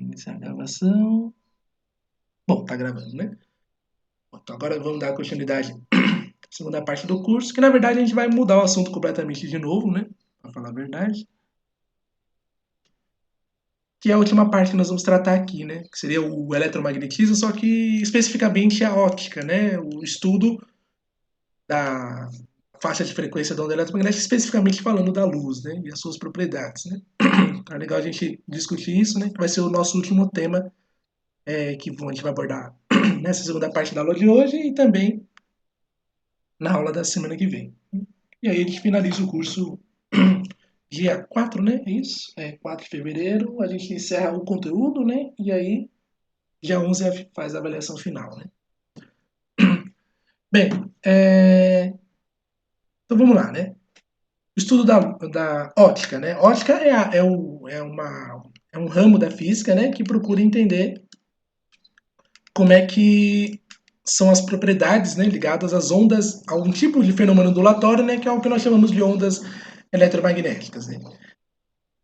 Iniciar a gravação. Bom, tá gravando, né? Então agora vamos dar continuidade à segunda parte do curso, que na verdade a gente vai mudar o assunto completamente de novo, né? Pra falar a verdade. Que é a última parte que nós vamos tratar aqui, né? Que seria o eletromagnetismo, só que especificamente a óptica, né? O estudo da faixa de frequência da onda eletromagnética, especificamente falando da luz, né? E as suas propriedades, né? Então é legal a gente discutir isso, né? Que vai ser o nosso último tema que a gente vai abordar nessa segunda parte da aula de hoje e também na aula da semana que vem. E aí a gente finaliza o curso dia 4, né? É isso? 4 de fevereiro, a gente encerra o conteúdo, né? E aí dia 11 faz a avaliação final, né? Bem, então vamos lá, né? O estudo da ótica, né? Ótica é um ramo da física, né? Que procura entender como é que são as propriedades, né, ligadas às ondas, a um tipo de fenômeno ondulatório, né, que é o que nós chamamos de ondas eletromagnéticas, né?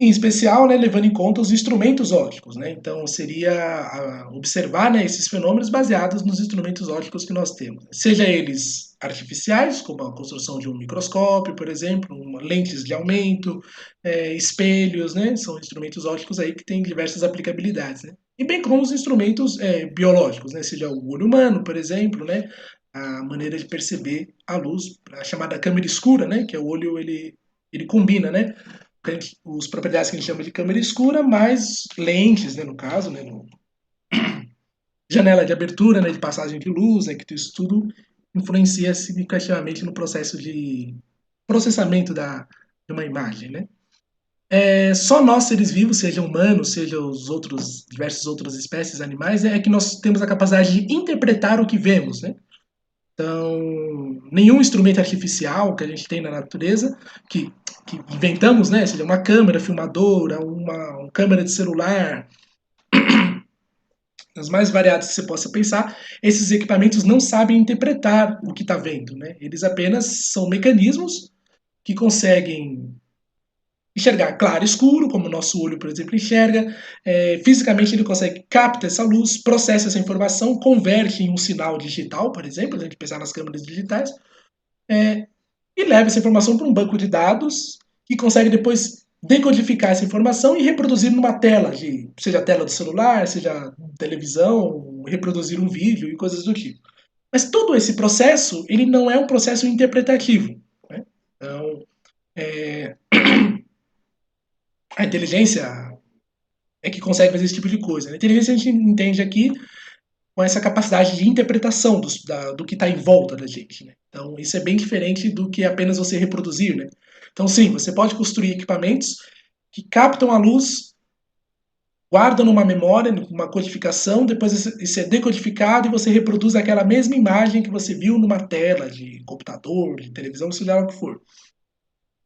Em especial, né, levando em conta os instrumentos ópticos, né? Então seria observar, né, esses fenômenos baseados nos instrumentos ópticos que nós temos, seja eles artificiais, como a construção de um microscópio, por exemplo, lentes de aumento, espelhos, né? São instrumentos ópticos aí que têm diversas aplicabilidades, né? E bem como os instrumentos biológicos, né? Seja o olho humano, por exemplo, né? A maneira de perceber a luz, a chamada câmera escura, né? Que é o olho ele combina, né? Os propriedades que a gente chama de câmera escura, mais lentes, né, no caso, né, janela de abertura, né, de passagem de luz, né, que isso tudo influencia significativamente no processo de processamento de uma imagem, né. Só nós seres vivos, seja humanos, seja os outros diversas outras espécies animais, é que nós temos a capacidade de interpretar o que vemos, né. Então, nenhum instrumento artificial que a gente tem na natureza, que, que inventamos, né? Seja uma câmera filmadora, uma câmera de celular, as mais variadas que você possa pensar, esses equipamentos não sabem interpretar o que está vendo, né? Eles apenas são mecanismos que conseguem enxergar claro e escuro, como o nosso olho, por exemplo, enxerga. Fisicamente ele consegue captar essa luz, processa essa informação, converte em um sinal digital, por exemplo, a gente pensar nas câmeras digitais, é, e leva essa informação para um banco de dados que consegue depois decodificar essa informação e reproduzir numa tela, seja a tela do celular, seja televisão, reproduzir um vídeo e coisas do tipo. Mas todo esse processo, ele não é um processo interpretativo. Né? Então, é, a inteligência é que consegue fazer esse tipo de coisa. A inteligência a gente entende aqui com essa capacidade de interpretação do que está em volta da gente. Né? Então, isso é bem diferente do que apenas você reproduzir. Né? Então, sim, você pode construir equipamentos que captam a luz, guardam numa memória, numa codificação, depois isso é decodificado e você reproduz aquela mesma imagem que você viu numa tela de computador, de televisão, seja lá o que for.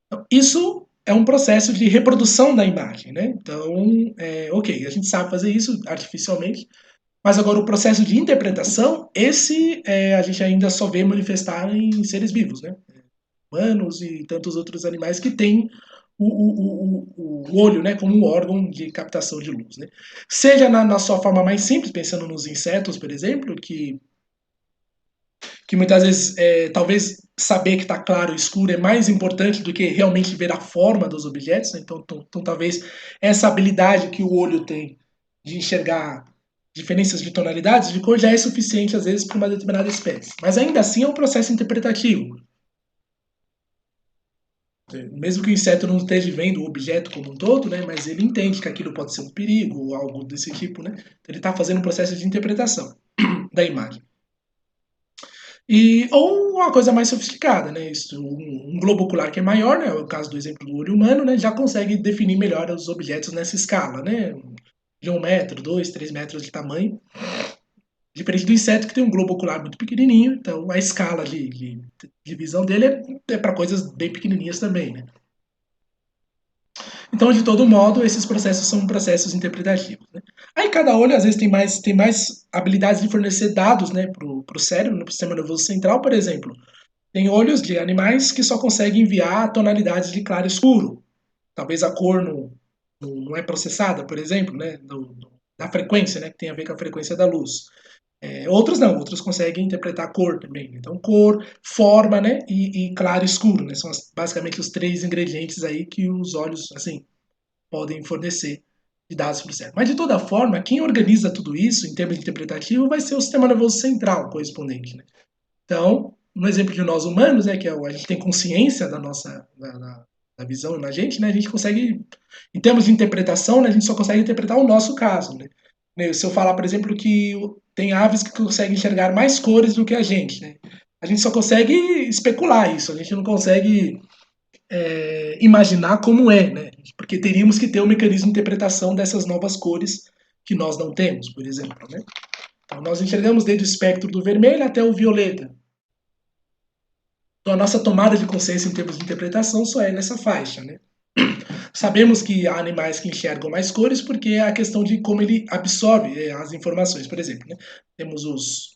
Então, isso é um processo de reprodução da imagem, né? Então, ok, a gente sabe fazer isso artificialmente, mas agora o processo de interpretação, a gente ainda só vê manifestar em seres vivos, né? Humanos e tantos outros animais que têm o olho, né, como um órgão de captação de luz, né? Seja na sua forma mais simples, pensando nos insetos, por exemplo, que muitas vezes talvez saber que está claro ou escuro é mais importante do que realmente ver a forma dos objetos, né? Então talvez essa habilidade que o olho tem de enxergar diferenças de tonalidades de cor já é suficiente às vezes para uma determinada espécie. Mas ainda assim é um processo interpretativo. Mesmo que o inseto não esteja vendo o objeto como um todo, né, mas ele entende que aquilo pode ser um perigo ou algo desse tipo, né? Então ele está fazendo um processo de interpretação da imagem. Ou uma coisa mais sofisticada, né? Um globo ocular que é maior, né? O caso do exemplo do olho humano, né? Já consegue definir melhor os objetos nessa escala, né? De 1 metro, 2, 3 metros de tamanho. Diferente do inseto que tem um globo ocular muito pequenininho, então a escala de visão dele é para coisas bem pequenininhas também, né? Então, de todo modo, esses processos são processos interpretativos. Né? Aí cada olho, às vezes, tem mais habilidades de fornecer dados, né, para o cérebro, no sistema nervoso central, por exemplo. Tem olhos de animais que só conseguem enviar tonalidades de claro e escuro. Talvez a cor não é processada, por exemplo, né, da frequência, né, que tem a ver com a frequência da luz. Outros não, outros conseguem interpretar cor também. Então, cor, forma, né, e claro e escuro, né, são basicamente os três ingredientes aí que os olhos, assim, podem fornecer de dados para o cérebro. Mas, de toda forma, quem organiza tudo isso, em termos interpretativos, vai ser o sistema nervoso central correspondente. Né? Então, no exemplo de nós humanos, né, que a gente tem consciência da nossa da visão na gente, né, a gente consegue, em termos de interpretação, né, a gente só consegue interpretar o nosso caso. Né? Se eu falar, por exemplo, que tem aves que conseguem enxergar mais cores do que a gente, né? A gente só consegue especular isso, a gente não consegue imaginar como é, né? Porque teríamos que ter um mecanismo de interpretação dessas novas cores que nós não temos, por exemplo, né? Então, nós enxergamos desde o espectro do vermelho até o violeta. Então, a nossa tomada de consciência em termos de interpretação só é nessa faixa, né? Sabemos que há animais que enxergam mais cores porque é a questão de como ele absorve as informações, por exemplo. Né? Temos os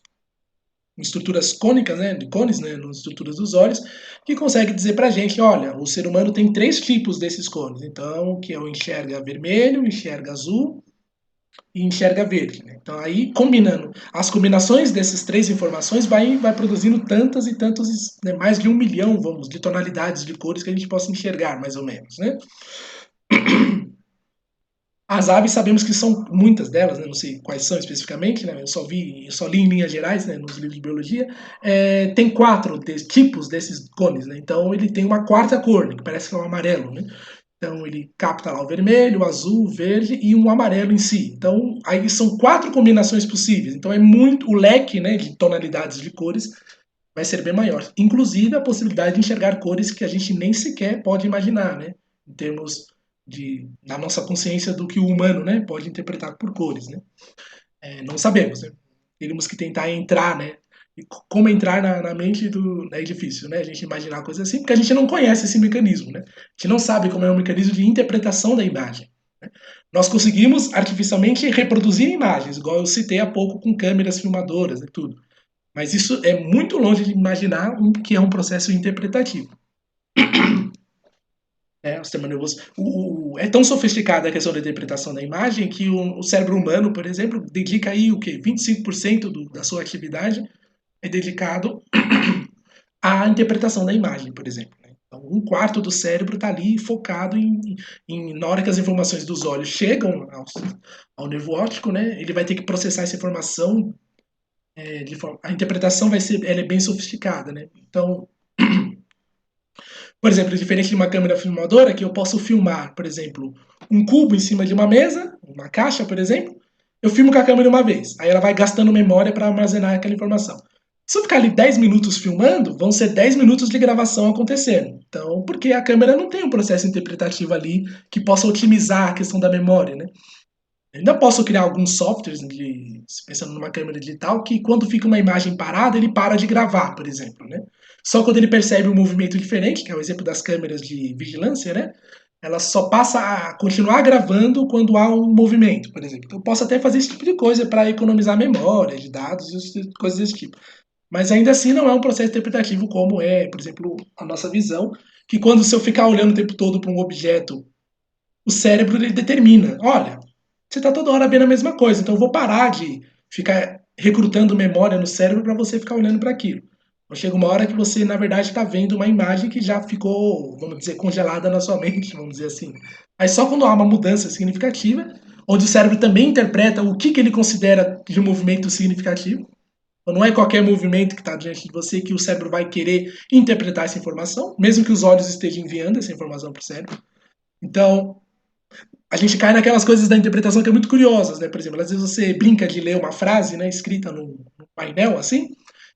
estruturas cônicas, né, de cones, né, nas estruturas dos olhos, que consegue dizer pra gente, olha, o ser humano tem três tipos desses cones. Então, que eu enxerga vermelho, enxerga azul e enxerga verde. Né? Então, aí, combinando as combinações dessas três informações, vai produzindo tantas e tantos, né, mais de 1 milhão, vamos, de tonalidades de cores que a gente possa enxergar, mais ou menos, né? As aves sabemos que são muitas delas, né? Não sei quais são especificamente, né? Eu só li em linhas gerais, né? Nos livros de biologia. Tem quatro tipos desses cones, né? Então ele tem uma quarta cor, né? Que parece que é um amarelo, né? Então ele capta lá o vermelho, o azul, o verde e um amarelo em si. Então aí são quatro combinações possíveis. Então é muito o leque, né? De tonalidades de cores vai ser bem maior. Inclusive a possibilidade de enxergar cores que a gente nem sequer pode imaginar, né? Em termos da nossa consciência do que o humano, né, pode interpretar por cores, né? Não sabemos, né? Teríamos que tentar entrar, né? E como entrar na mente do. É difícil, né? A gente imaginar coisas assim, porque a gente não conhece esse mecanismo, né? A gente não sabe como é o mecanismo de interpretação da imagem. Né? Nós conseguimos artificialmente reproduzir imagens, igual eu citei há pouco com câmeras filmadoras e tudo. Mas isso é muito longe de imaginar que é um processo interpretativo. O sistema nervoso. É tão sofisticada a questão da interpretação da imagem que o cérebro humano, por exemplo, dedica aí o quê? 25% da sua atividade é dedicado à interpretação da imagem, por exemplo. Né? Então, um quarto do cérebro está ali focado na hora que as informações dos olhos chegam ao nervo óptico, né? Ele vai ter que processar essa informação. A interpretação ela é bem sofisticada, né? Então, por exemplo, diferente de uma câmera filmadora, que eu posso filmar, por exemplo, um cubo em cima de uma mesa, uma caixa, por exemplo, eu filmo com a câmera uma vez. Aí ela vai gastando memória para armazenar aquela informação. Se eu ficar ali 10 minutos filmando, vão ser 10 minutos de gravação acontecendo. Então, porque a câmera não tem um processo interpretativo ali que possa otimizar a questão da memória, né? Eu ainda posso criar alguns softwares, pensando numa câmera digital, que quando fica uma imagem parada, ele para de gravar, por exemplo, né? Só quando ele percebe um movimento diferente, que é o exemplo das câmeras de vigilância, né? Ela só passa a continuar gravando quando há um movimento, por exemplo. Então, eu posso até fazer esse tipo de coisa para economizar memória de dados e coisas desse tipo. Mas ainda assim não é um processo interpretativo como é, por exemplo, a nossa visão, que quando se eu ficar olhando o tempo todo para um objeto, o cérebro ele determina, olha, você está toda hora vendo a mesma coisa, então eu vou parar de ficar recrutando memória no cérebro para você ficar olhando para aquilo. Então chega uma hora que você, na verdade, está vendo uma imagem que já ficou, vamos dizer, congelada na sua mente, vamos dizer assim. Aí só quando há uma mudança significativa, onde o cérebro também interpreta o que ele considera de um movimento significativo, então não é qualquer movimento que está diante de você que o cérebro vai querer interpretar essa informação, mesmo que os olhos estejam enviando essa informação para o cérebro. Então, a gente cai naquelas coisas da interpretação que é muito curiosas, né? Por exemplo, às vezes você brinca de ler uma frase, né, escrita no painel, assim,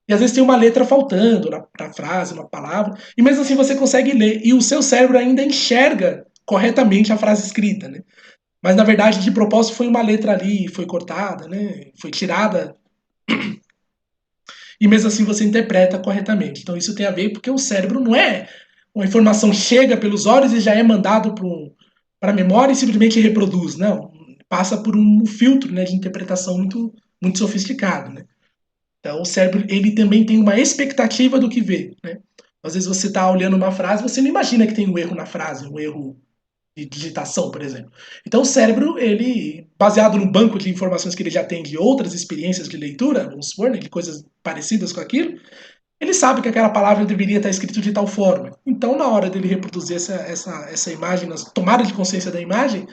e às vezes tem uma letra faltando na frase, uma palavra, e mesmo assim você consegue ler, e o seu cérebro ainda enxerga corretamente a frase escrita, né? Mas na verdade, de propósito, foi uma letra ali, foi cortada, né? Foi tirada, e mesmo assim você interpreta corretamente. Então isso tem a ver porque o cérebro não é uma informação chega pelos olhos e já é mandado para a memória e simplesmente reproduz. Não, passa por um filtro, né, de interpretação muito sofisticado. Né? Então o cérebro ele também tem uma expectativa do que vê. Né? Às vezes você está olhando uma frase, você não imagina que tem um erro na frase, um erro de digitação, por exemplo. Então o cérebro, ele, baseado no banco de informações que ele já tem de outras experiências de leitura, vamos supor, né, de coisas parecidas com aquilo, ele sabe que aquela palavra deveria estar escrita de tal forma. Então, na hora dele reproduzir essa imagem, na tomada de consciência da imagem,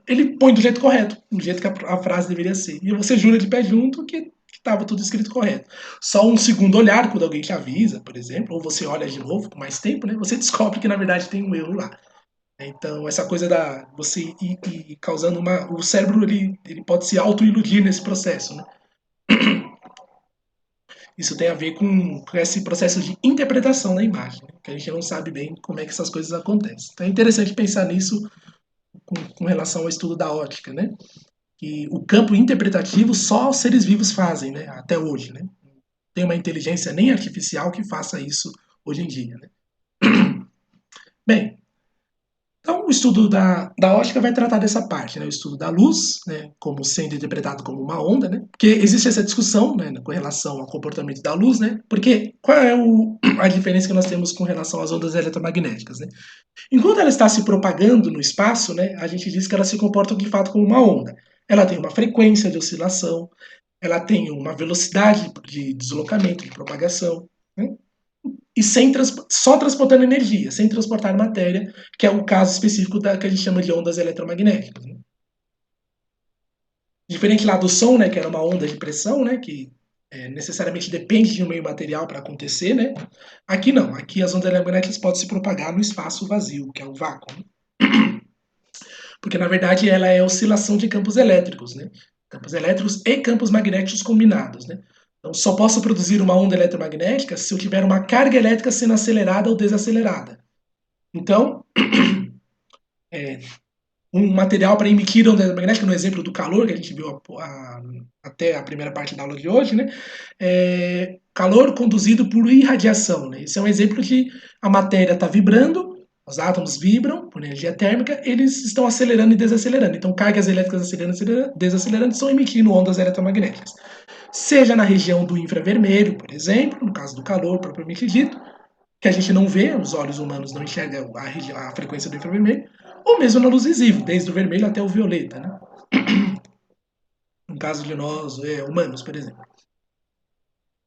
ele põe do jeito correto, do jeito que a frase deveria ser. E você jura de pé junto que estava tudo escrito correto. Só um segundo olhar, quando alguém te avisa, por exemplo, ou você olha de novo com mais tempo, né, você descobre que na verdade tem um erro lá. Então, essa coisa da você ir causando uma. O cérebro ele pode se auto-iludir nesse processo. Né? Isso tem a ver com esse processo de interpretação da imagem, né? Que a gente não sabe bem como é que essas coisas acontecem. Então, é interessante pensar nisso com relação ao estudo da ótica, né? Que o campo interpretativo só os seres vivos fazem, né? Até hoje, né? Não tem uma inteligência nem artificial que faça isso hoje em dia, né? Bem, então, o estudo da ótica vai tratar dessa parte, né? O estudo da luz, né? Como sendo interpretado como uma onda, né? Porque existe essa discussão, né? Com relação ao comportamento da luz, né? Porque qual é a diferença que nós temos com relação às ondas eletromagnéticas, né? Enquanto ela está se propagando no espaço, né? A gente diz que ela se comporta de fato como uma onda. Ela tem uma frequência de oscilação, ela tem uma velocidade de deslocamento, de propagação, né? E só transportando energia, sem transportar matéria, que é o caso específico da que a gente chama de ondas eletromagnéticas. Né? Diferente lá do som, né, que era uma onda de pressão, né, que necessariamente depende de um meio material para acontecer, né? Aqui não, aqui as ondas eletromagnéticas podem se propagar no espaço vazio, que é o vácuo. Né? Porque na verdade ela é oscilação de campos elétricos, né? Campos elétricos e campos magnéticos combinados, né? Então só posso produzir uma onda eletromagnética se eu tiver uma carga elétrica sendo acelerada ou desacelerada. Então, um material para emitir onda magnética, no exemplo do calor, que a gente viu até a primeira parte da aula de hoje, né? Calor conduzido por irradiação. Né? Esse é um exemplo de a matéria está vibrando, os átomos vibram por energia térmica, eles estão acelerando e desacelerando. Então, cargas elétricas acelerando e desacelerando estão emitindo ondas eletromagnéticas. Seja na região do infravermelho, por exemplo, no caso do calor propriamente dito, que a gente não vê, os olhos humanos não enxergam a frequência do infravermelho, ou mesmo na luz visível, desde o vermelho até o violeta, né? No caso de nós, humanos, por exemplo.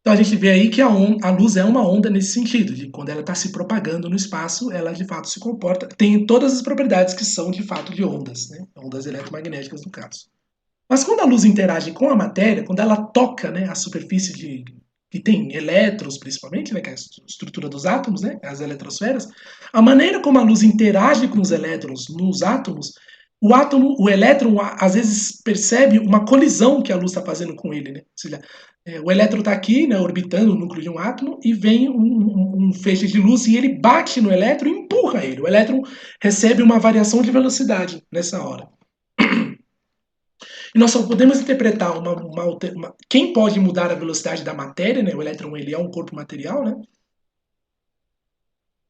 Então a gente vê aí que a luz é uma onda nesse sentido, de quando ela está se propagando no espaço, ela de fato se comporta, tem todas as propriedades que são de fato de ondas, né? Ondas eletromagnéticas no caso. Mas quando a luz interage com a matéria, quando ela toca, né, a superfície que tem elétrons, principalmente, né, que é a estrutura dos átomos, né, as eletrosferas, a maneira como a luz interage com os elétrons nos átomos, o elétron, às vezes percebe uma colisão que a luz está fazendo com ele. Né? Ou seja, o elétron está aqui, né, orbitando o núcleo de um átomo, e vem um feixe de luz e ele bate no elétron e empurra ele. O elétron recebe uma variação de velocidade nessa hora. E nós só podemos interpretar quem pode mudar a velocidade da matéria, né? O elétron ele é um corpo material, né?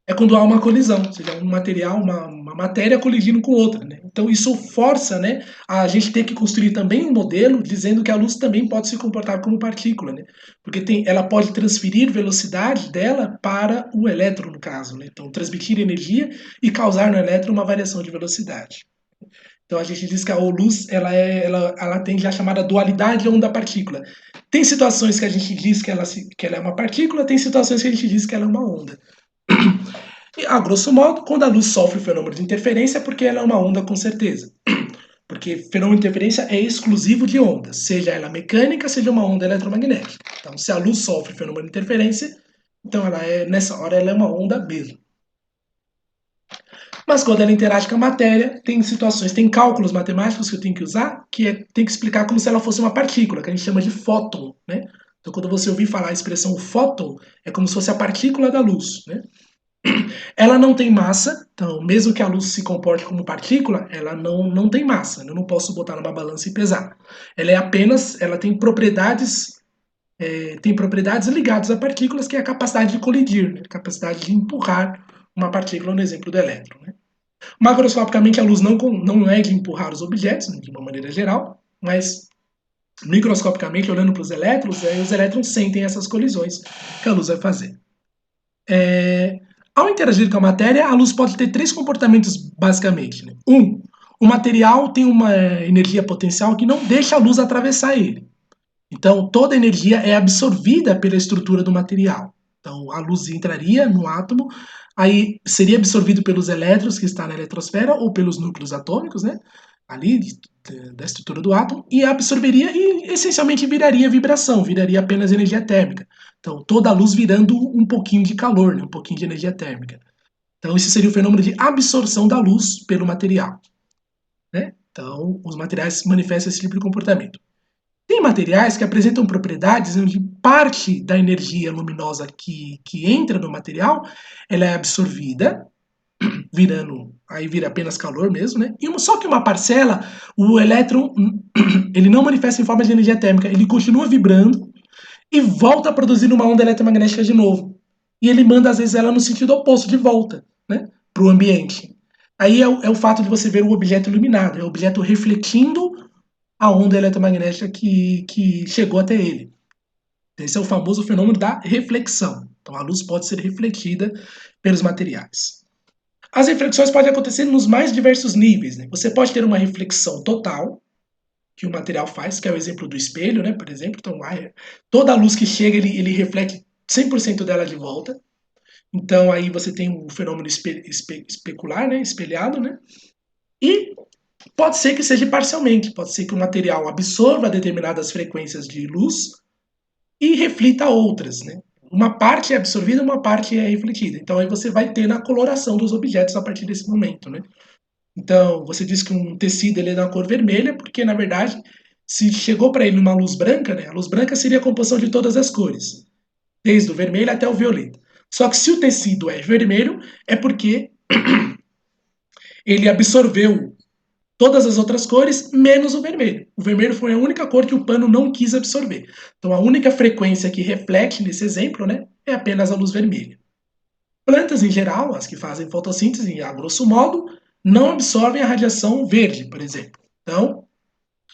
É quando há uma colisão, ou seja, um material, uma matéria colidindo com outra, né? Então isso força, né, a gente ter que construir também um modelo dizendo que a luz também pode se comportar como partícula, né? Porque ela pode transferir velocidade dela para o elétron, no caso, né? Então transmitir energia e causar no elétron uma variação de velocidade. Então a gente diz que a luz ela tem já a chamada dualidade onda-partícula. Tem situações que a gente diz que ela é uma partícula, tem situações que a gente diz que ela é uma onda. E, a grosso modo, quando a luz sofre o fenômeno de interferência é porque ela é uma onda com certeza. Porque fenômeno de interferência é exclusivo de ondas, seja ela mecânica, seja uma onda eletromagnética. Então, se a luz sofre fenômeno de interferência, então nessa hora ela é uma onda mesmo. Mas quando ela interage com a matéria, tem situações, tem cálculos matemáticos que eu tenho que usar, tem que explicar como se ela fosse uma partícula, que a gente chama de fóton, né? Então, quando você ouvir falar a expressão fóton, é como se fosse a partícula da luz, né? Ela não tem massa, então, mesmo que a luz se comporte como partícula, ela não tem massa, eu não posso botar numa balança e pesar. Ela tem propriedades ligadas a partículas, que é a capacidade de colidir, né? A capacidade de empurrar uma partícula, no exemplo do elétron, né? Macroscopicamente, a luz não é de empurrar os objetos, de uma maneira geral, mas microscopicamente, olhando para os elétrons sentem essas colisões que a luz vai fazer. Ao interagir com a matéria, a luz pode ter três comportamentos basicamente. Né? O material tem uma energia potencial que não deixa a luz atravessar ele. Então, toda a energia é absorvida pela estrutura do material. Então, a luz entraria no átomo, aí seria absorvido pelos elétrons que estão na eletrosfera ou pelos núcleos atômicos, né? Ali, da estrutura do átomo, e absorveria e essencialmente viraria vibração, viraria apenas energia térmica. Então, toda a luz virando um pouquinho de calor, né? Um pouquinho de energia térmica. Então, esse seria o fenômeno de absorção da luz pelo material. Né? Então, os materiais manifestam esse tipo de comportamento. Tem materiais que apresentam propriedades onde parte da energia luminosa que entra no material, ela é absorvida, virando, aí vira apenas calor mesmo, né? Só que uma parcela, o elétron, ele não manifesta em forma de energia térmica, ele continua vibrando e volta a produzir uma onda eletromagnética de novo. E ele manda, às vezes, ela no sentido oposto, de volta, né? Para o ambiente. Aí é o fato de você ver o objeto iluminado, é o objeto refletindo a onda eletromagnética que chegou até ele. Esse é o famoso fenômeno da reflexão. Então, a luz pode ser refletida pelos materiais. As reflexões podem acontecer nos mais diversos níveis. Né? Você pode ter uma reflexão total, que o material faz, que é o exemplo do espelho, né? Por exemplo. Então, toda a luz que chega, ele reflete 100% dela de volta. Então, aí você tem o fenômeno especular, né? Espelhado, né? E pode ser que seja parcialmente, pode ser que o material absorva determinadas frequências de luz e reflita outras, né? Uma parte é absorvida, uma parte é refletida. Então aí você vai ter na coloração dos objetos a partir desse momento, né? Então, você diz que um tecido ele é da cor vermelha, porque na verdade, se chegou para ele uma luz branca, né? A luz branca seria a composição de todas as cores, desde o vermelho até o violeta. Só que se o tecido é vermelho, é porque ele absorveu todas as outras cores, menos o vermelho. O vermelho foi a única cor que o pano não quis absorver. Então, a única frequência que reflete nesse exemplo, né, é apenas a luz vermelha. Plantas, em geral, as que fazem fotossíntese, a grosso modo, não absorvem a radiação verde, por exemplo. Então,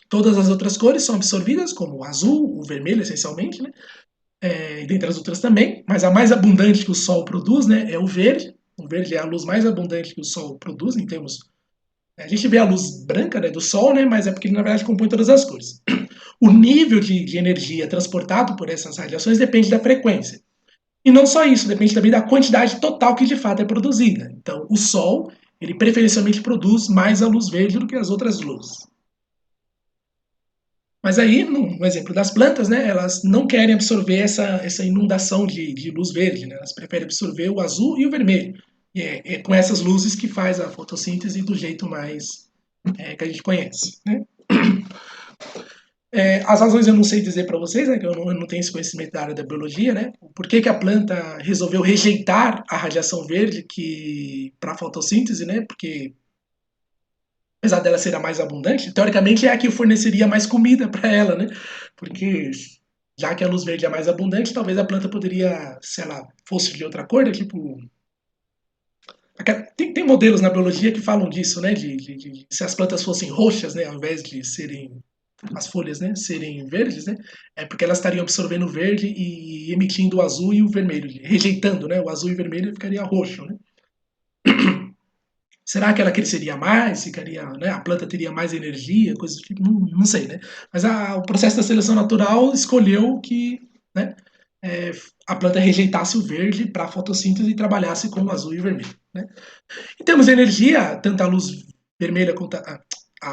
todas as outras cores são absorvidas, como o azul, o vermelho, essencialmente, né, e dentre as outras também, mas a mais abundante que o Sol produz, né, é o verde. O verde é a luz mais abundante que o Sol produz em termos. A gente vê a luz branca, né, do Sol, né, mas é porque ele, na verdade, compõe todas as cores. O nível de energia transportado por essas radiações depende da frequência. E não só isso, depende também da quantidade total que de fato é produzida. Então, o Sol, ele preferencialmente produz mais a luz verde do que as outras luzes. Mas aí, no exemplo das plantas, né, elas não querem absorver essa inundação de luz verde, né, elas preferem absorver o azul e o vermelho. E é com essas luzes que faz a fotossíntese do jeito mais que a gente conhece. Né? As razões eu não sei dizer para vocês, né, que eu não tenho esse conhecimento da área da biologia, né? Por que a planta resolveu rejeitar a radiação verde para a fotossíntese, né? Porque apesar dela ser a mais abundante, teoricamente é a que forneceria mais comida para ela, né? Porque já que a luz verde é mais abundante, talvez a planta poderia, se ela fosse de outra cor, né, tipo tem modelos na biologia que falam disso, né? De se as plantas fossem roxas, né, ao invés de serem as folhas, né, serem verdes, né, é porque elas estariam absorvendo o verde e emitindo o azul e o vermelho, rejeitando, né, o azul e o vermelho ficaria roxo, né. Será que ela cresceria mais? Ficaria, né, a planta teria mais energia, coisas do tipo? Não sei, né. Mas o processo da seleção natural escolheu que, né, é, a planta rejeitasse o verde para a fotossíntese e trabalhasse com o azul e o vermelho, né. Em termos de energia, tanto a luz vermelha quanto a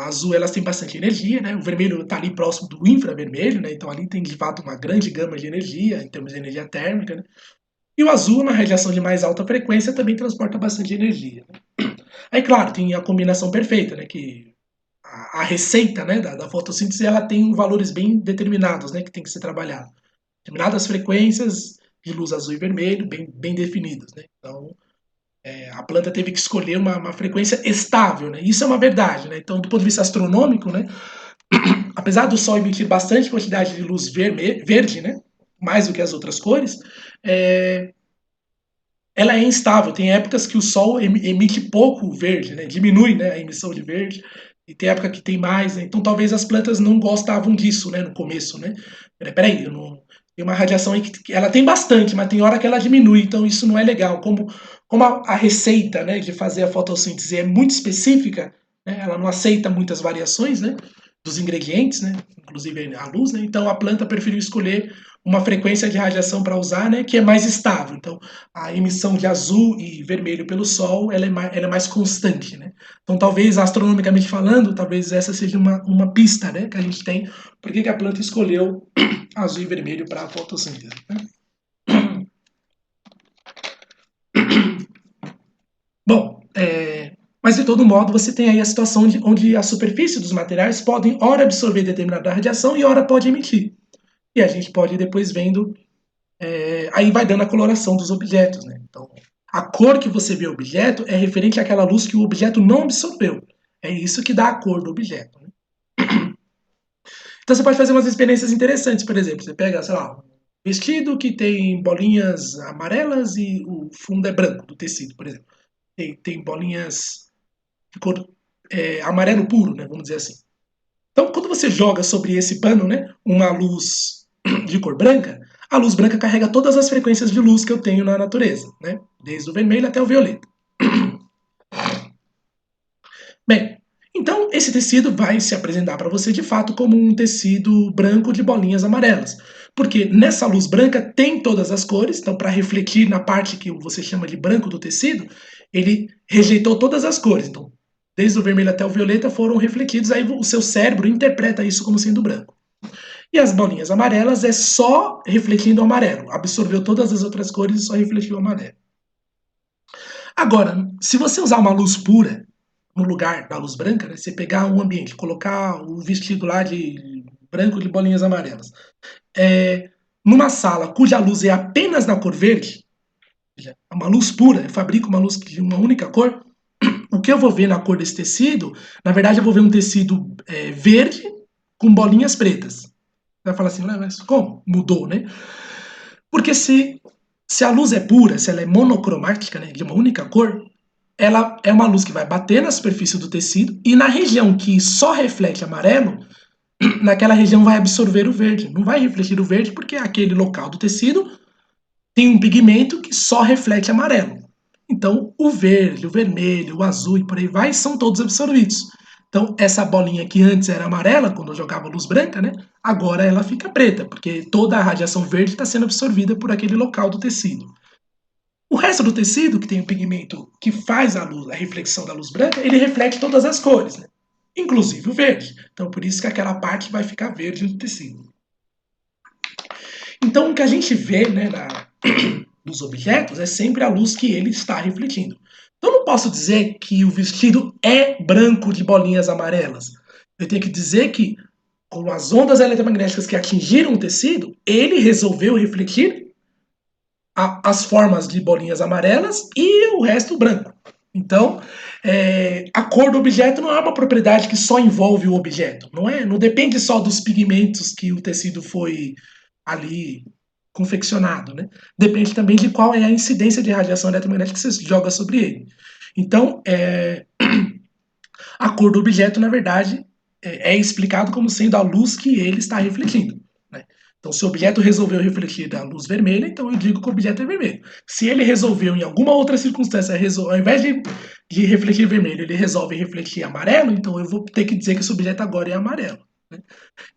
azul, elas têm bastante energia, né? O vermelho está ali próximo do infravermelho, né? Então ali tem de fato uma grande gama de energia, em termos de energia térmica, né? E o azul, na radiação de mais alta frequência, também transporta bastante energia. Né? Aí, claro, tem a combinação perfeita, né? Que a receita, né, da fotossíntese, ela tem valores bem determinados, né? Que tem que ser trabalhado. Determinadas frequências de luz azul e vermelho, bem definidas, né? Então, a planta teve que escolher uma frequência estável, né? Isso é uma verdade, né? Então, do ponto de vista astronômico, né? Apesar do Sol emitir bastante quantidade de luz verde, né? Mais do que as outras cores, é, ela é instável. Tem épocas que o Sol emite pouco verde, né? Diminui, né, a emissão de verde. E tem época que tem mais, né? Então talvez as plantas não gostavam disso, né, no começo, né? Peraí, Tem uma radiação aí que ela tem bastante, mas tem hora que ela diminui, então isso não é legal. Como a receita, né, de fazer a fotossíntese é muito específica, né, ela não aceita muitas variações, né, dos ingredientes, né, inclusive a luz, né, então a planta preferiu escolher uma frequência de radiação para usar, né, que é mais estável. Então, a emissão de azul e vermelho pelo Sol, ela é mais constante, né. Então, talvez, astronomicamente falando, talvez essa seja uma pista, né, que a gente tem, por que a planta escolheu azul e vermelho para a fotossíntese. Né? Bom, mas de todo modo você tem aí a situação onde a superfície dos materiais podem ora absorver determinada radiação e ora pode emitir. E a gente pode ir depois vendo, aí vai dando a coloração dos objetos. Né? Então, a cor que você vê o objeto é referente àquela luz que o objeto não absorveu. É isso que dá a cor do objeto. Né? Então você pode fazer umas experiências interessantes, por exemplo, você pega, sei lá, um vestido que tem bolinhas amarelas e o fundo é branco do tecido, por exemplo. Tem bolinhas de cor amarelo puro, né, vamos dizer assim. Então, quando você joga sobre esse pano, né, uma luz de cor branca, a luz branca carrega todas as frequências de luz que eu tenho na natureza, né, desde o vermelho até o violeta. Bem, então esse tecido vai se apresentar para você de fato como um tecido branco de bolinhas amarelas, porque nessa luz branca tem todas as cores, então para refletir na parte que você chama de branco do tecido, ele rejeitou todas as cores, então desde o vermelho até o violeta foram refletidos, aí o seu cérebro interpreta isso como sendo branco. E as bolinhas amarelas é só refletindo o amarelo, absorveu todas as outras cores e só refletiu o amarelo. Agora, se você usar uma luz pura no lugar da luz branca, né, você pegar um ambiente, colocar o vestido lá de branco de bolinhas amarelas, numa sala cuja luz é apenas na cor verde, uma luz pura, eu fabrico uma luz de uma única cor, o que eu vou ver na cor desse tecido, na verdade eu vou ver um tecido verde com bolinhas pretas. Você vai falar assim, mas como? Mudou, né? Porque se a luz é pura, se ela é monocromática, né, de uma única cor, ela é uma luz que vai bater na superfície do tecido e na região que só reflete amarelo, naquela região vai absorver o verde. Não vai refletir o verde porque aquele local do tecido tem um pigmento que só reflete amarelo. Então, o verde, o vermelho, o azul e por aí vai são todos absorvidos. Então, essa bolinha que antes era amarela, quando eu jogava luz branca, né? Agora ela fica preta, porque toda a radiação verde está sendo absorvida por aquele local do tecido. O resto do tecido, que tem o pigmento que faz a reflexão da luz branca, ele reflete todas as cores, né? Inclusive o verde. Então, por isso que aquela parte vai ficar verde no tecido. Então, o que a gente vê, né, dos objetos é sempre a luz que ele está refletindo. Então, eu não posso dizer que o vestido é branco de bolinhas amarelas. Eu tenho que dizer que, com as ondas eletromagnéticas que atingiram o tecido, ele resolveu refletir as formas de bolinhas amarelas e o resto branco. Então, a cor do objeto não é uma propriedade que só envolve o objeto, não depende só dos pigmentos que o tecido foi ali confeccionado, né? Depende também de qual é a incidência de radiação eletromagnética que você joga sobre ele. Então, a cor do objeto, na verdade, é explicado como sendo a luz que ele está refletindo. Né? Então, se o objeto resolveu refletir a luz vermelha, então eu digo que o objeto é vermelho. Se ele resolveu, em alguma outra circunstância, ao invés de refletir vermelho, ele resolve refletir amarelo, então eu vou ter que dizer que esse objeto agora é amarelo. Né?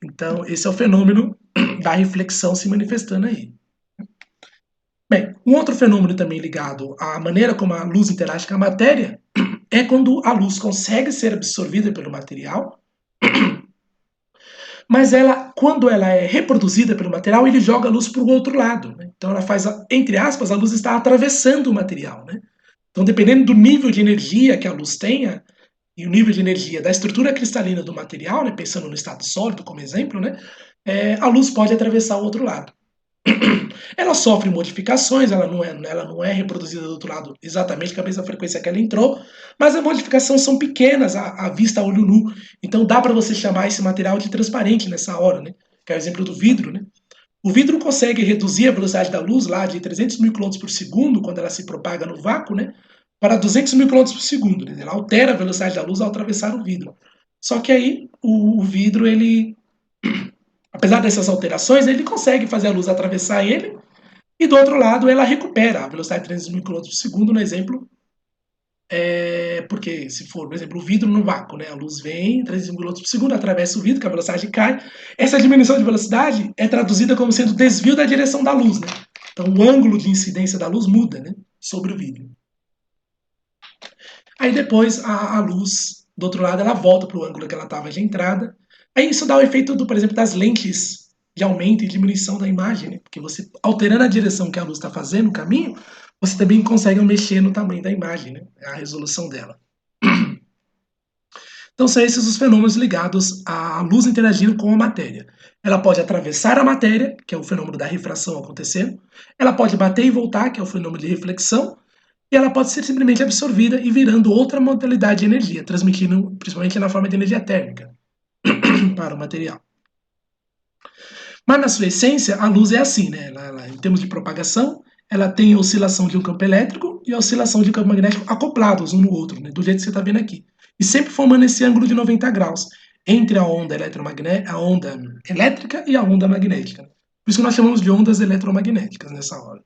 Então, esse é o fenômeno da reflexão se manifestando aí. Bem, um outro fenômeno também ligado à maneira como a luz interage com a matéria é quando a luz consegue ser absorvida pelo material, mas quando ela é reproduzida pelo material, ele joga a luz para o outro lado. Né? Então ela faz, entre aspas, a luz está atravessando o material. Né? Então, dependendo do nível de energia que a luz tenha, e o nível de energia da estrutura cristalina do material, né, pensando no estado sólido como exemplo, né, a luz pode atravessar o outro lado. Ela sofre modificações, ela não é reproduzida do outro lado exatamente com a mesma frequência que ela entrou, mas as modificações são pequenas à vista a olho nu. Então dá para você chamar esse material de transparente nessa hora, né? Que é o exemplo do vidro, né? O vidro consegue reduzir a velocidade da luz lá de 300 mil km por segundo, quando ela se propaga no vácuo, né? Para 200 mil km por segundo. Né? Ela altera a velocidade da luz ao atravessar o vidro. Só que aí o vidro, ele apesar dessas alterações, ele consegue fazer a luz atravessar ele, e do outro lado ela recupera a velocidade de 300 mil km por segundo, no exemplo, porque se for, por exemplo, o vidro no vácuo, né, a luz vem 300 km por segundo, atravessa o vidro, que a velocidade cai, essa diminuição de velocidade é traduzida como sendo desvio da direção da luz, né? Então o ângulo de incidência da luz muda, né, sobre o vidro. Aí depois a luz, do outro lado, ela volta para o ângulo que ela estava de entrada. Aí isso dá o efeito, por exemplo, das lentes de aumento e diminuição da imagem, né? Porque você, alterando a direção que a luz está fazendo, o caminho, você também consegue mexer no tamanho da imagem, né? A resolução dela. Então são esses os fenômenos ligados à luz interagindo com a matéria. Ela pode atravessar a matéria, que é o fenômeno da refração acontecendo. Ela pode bater e voltar, que é o fenômeno de reflexão. E ela pode ser simplesmente absorvida e virando outra modalidade de energia, transmitindo principalmente na forma de energia térmica para o material. Mas na sua essência, a luz é assim, né? Em termos de propagação, ela tem a oscilação de um campo elétrico e a oscilação de um campo magnético acoplados um no outro, né? Do jeito que você está vendo aqui. E sempre formando esse ângulo de 90 graus entre a onda eletromagnética, a onda elétrica e a onda magnética. Por isso que nós chamamos de ondas eletromagnéticas nessa hora.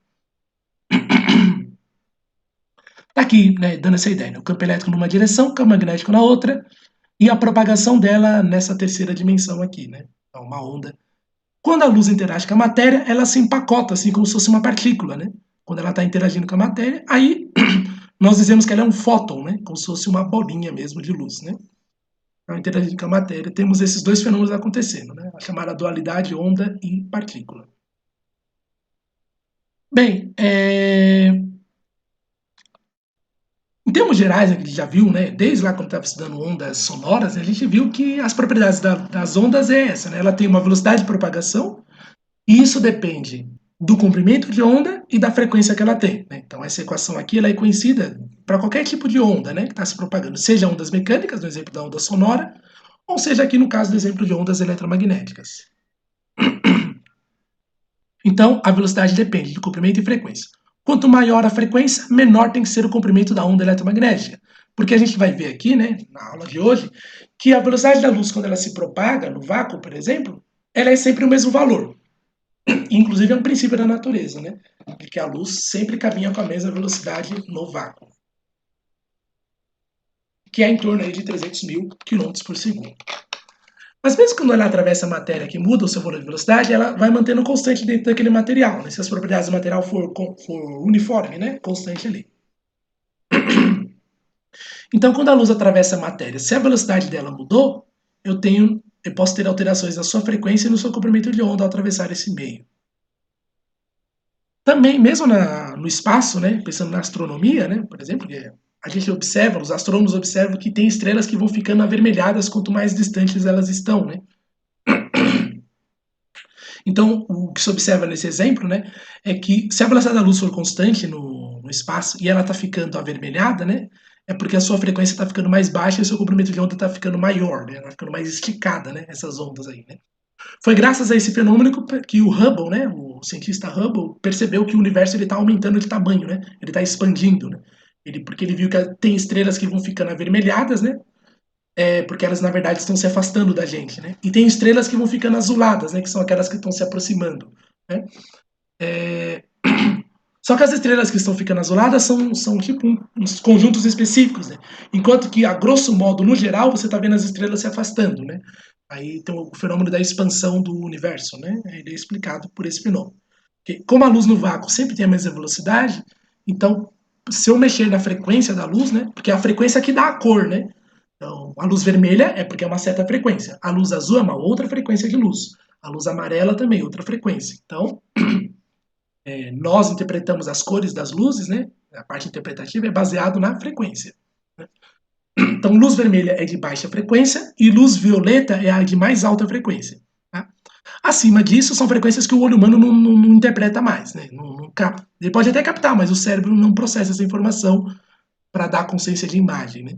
Tá aqui, né, dando essa ideia, né? O campo elétrico numa direção, o campo magnético na outra, e a propagação dela nessa terceira dimensão aqui, né? Então, uma onda. Quando a luz interage com a matéria, ela se empacota, assim como se fosse uma partícula, né? Quando ela está interagindo com a matéria, aí nós dizemos que ela é um fóton, né? Como se fosse uma bolinha mesmo de luz, né? Então, interagindo com a matéria, temos esses dois fenômenos acontecendo, né? A chamada dualidade onda e partícula. Bem, em termos gerais, a gente já viu, né, desde lá quando estava estudando ondas sonoras, a gente viu que as propriedades das ondas é essa, né? Ela tem uma velocidade de propagação e isso depende do comprimento de onda e da frequência que ela tem, né? Então essa equação aqui ela é conhecida para qualquer tipo de onda, né, que está se propagando, seja ondas mecânicas, no exemplo da onda sonora, ou seja aqui no caso do exemplo de ondas eletromagnéticas. Então a velocidade depende do comprimento e frequência. Quanto maior a frequência, menor tem que ser o comprimento da onda eletromagnética. Porque a gente vai ver aqui, né, na aula de hoje, que a velocidade da luz, quando ela se propaga no vácuo, por exemplo, ela é sempre o mesmo valor. Inclusive é um princípio da natureza, né? De que a luz sempre caminha com a mesma velocidade no vácuo. Que é em torno aí de 300 mil quilômetros por segundo. Mas mesmo quando ela atravessa a matéria que muda o seu valor de velocidade, ela vai mantendo constante dentro daquele material, né? Se as propriedades do material for uniforme, né? Constante ali. Então, quando a luz atravessa a matéria, se a velocidade dela mudou, eu posso ter alterações na sua frequência e no seu comprimento de onda ao atravessar esse meio. Também, mesmo no espaço, né, pensando na astronomia, né, por exemplo, que a gente observa, os astrônomos observam que tem estrelas que vão ficando avermelhadas quanto mais distantes elas estão, né? Então, o que se observa nesse exemplo, né, é que se a velocidade da luz for constante no espaço e ela está ficando avermelhada, né, é porque a sua frequência está ficando mais baixa e o seu comprimento de onda está ficando maior, né, está ficando mais esticada, né, essas ondas aí, né. Foi graças a esse fenômeno que o Hubble, né, o cientista Hubble, percebeu que o universo está aumentando de tamanho, né, ele está expandindo, né, porque ele viu que tem estrelas que vão ficando avermelhadas, né, porque elas na verdade estão se afastando da gente, né? E tem estrelas que vão ficando azuladas, né? Que são aquelas que estão se aproximando, né? É... Só que as estrelas que estão ficando azuladas são tipo uns conjuntos específicos, né? Enquanto que, a grosso modo, no geral, você está vendo as estrelas se afastando, né? Aí tem o fenômeno da expansão do universo, né? Ele é explicado por esse fenômeno. Porque como a luz no vácuo sempre tem a mesma velocidade, então, se eu mexer na frequência da luz, né? Porque é a frequência que dá a cor, né? Então, a luz vermelha é porque é uma certa frequência. A luz azul é uma outra frequência de luz. A luz amarela também, outra frequência. Então, nós interpretamos as cores das luzes, né? A parte interpretativa é baseado na frequência. Né? Então, luz vermelha é de baixa frequência e luz violeta é a de mais alta frequência. Tá? Acima disso, são frequências que o olho humano não interpreta mais, né? Não capta. Ele pode até captar, mas o cérebro não processa essa informação para dar consciência de imagem, né?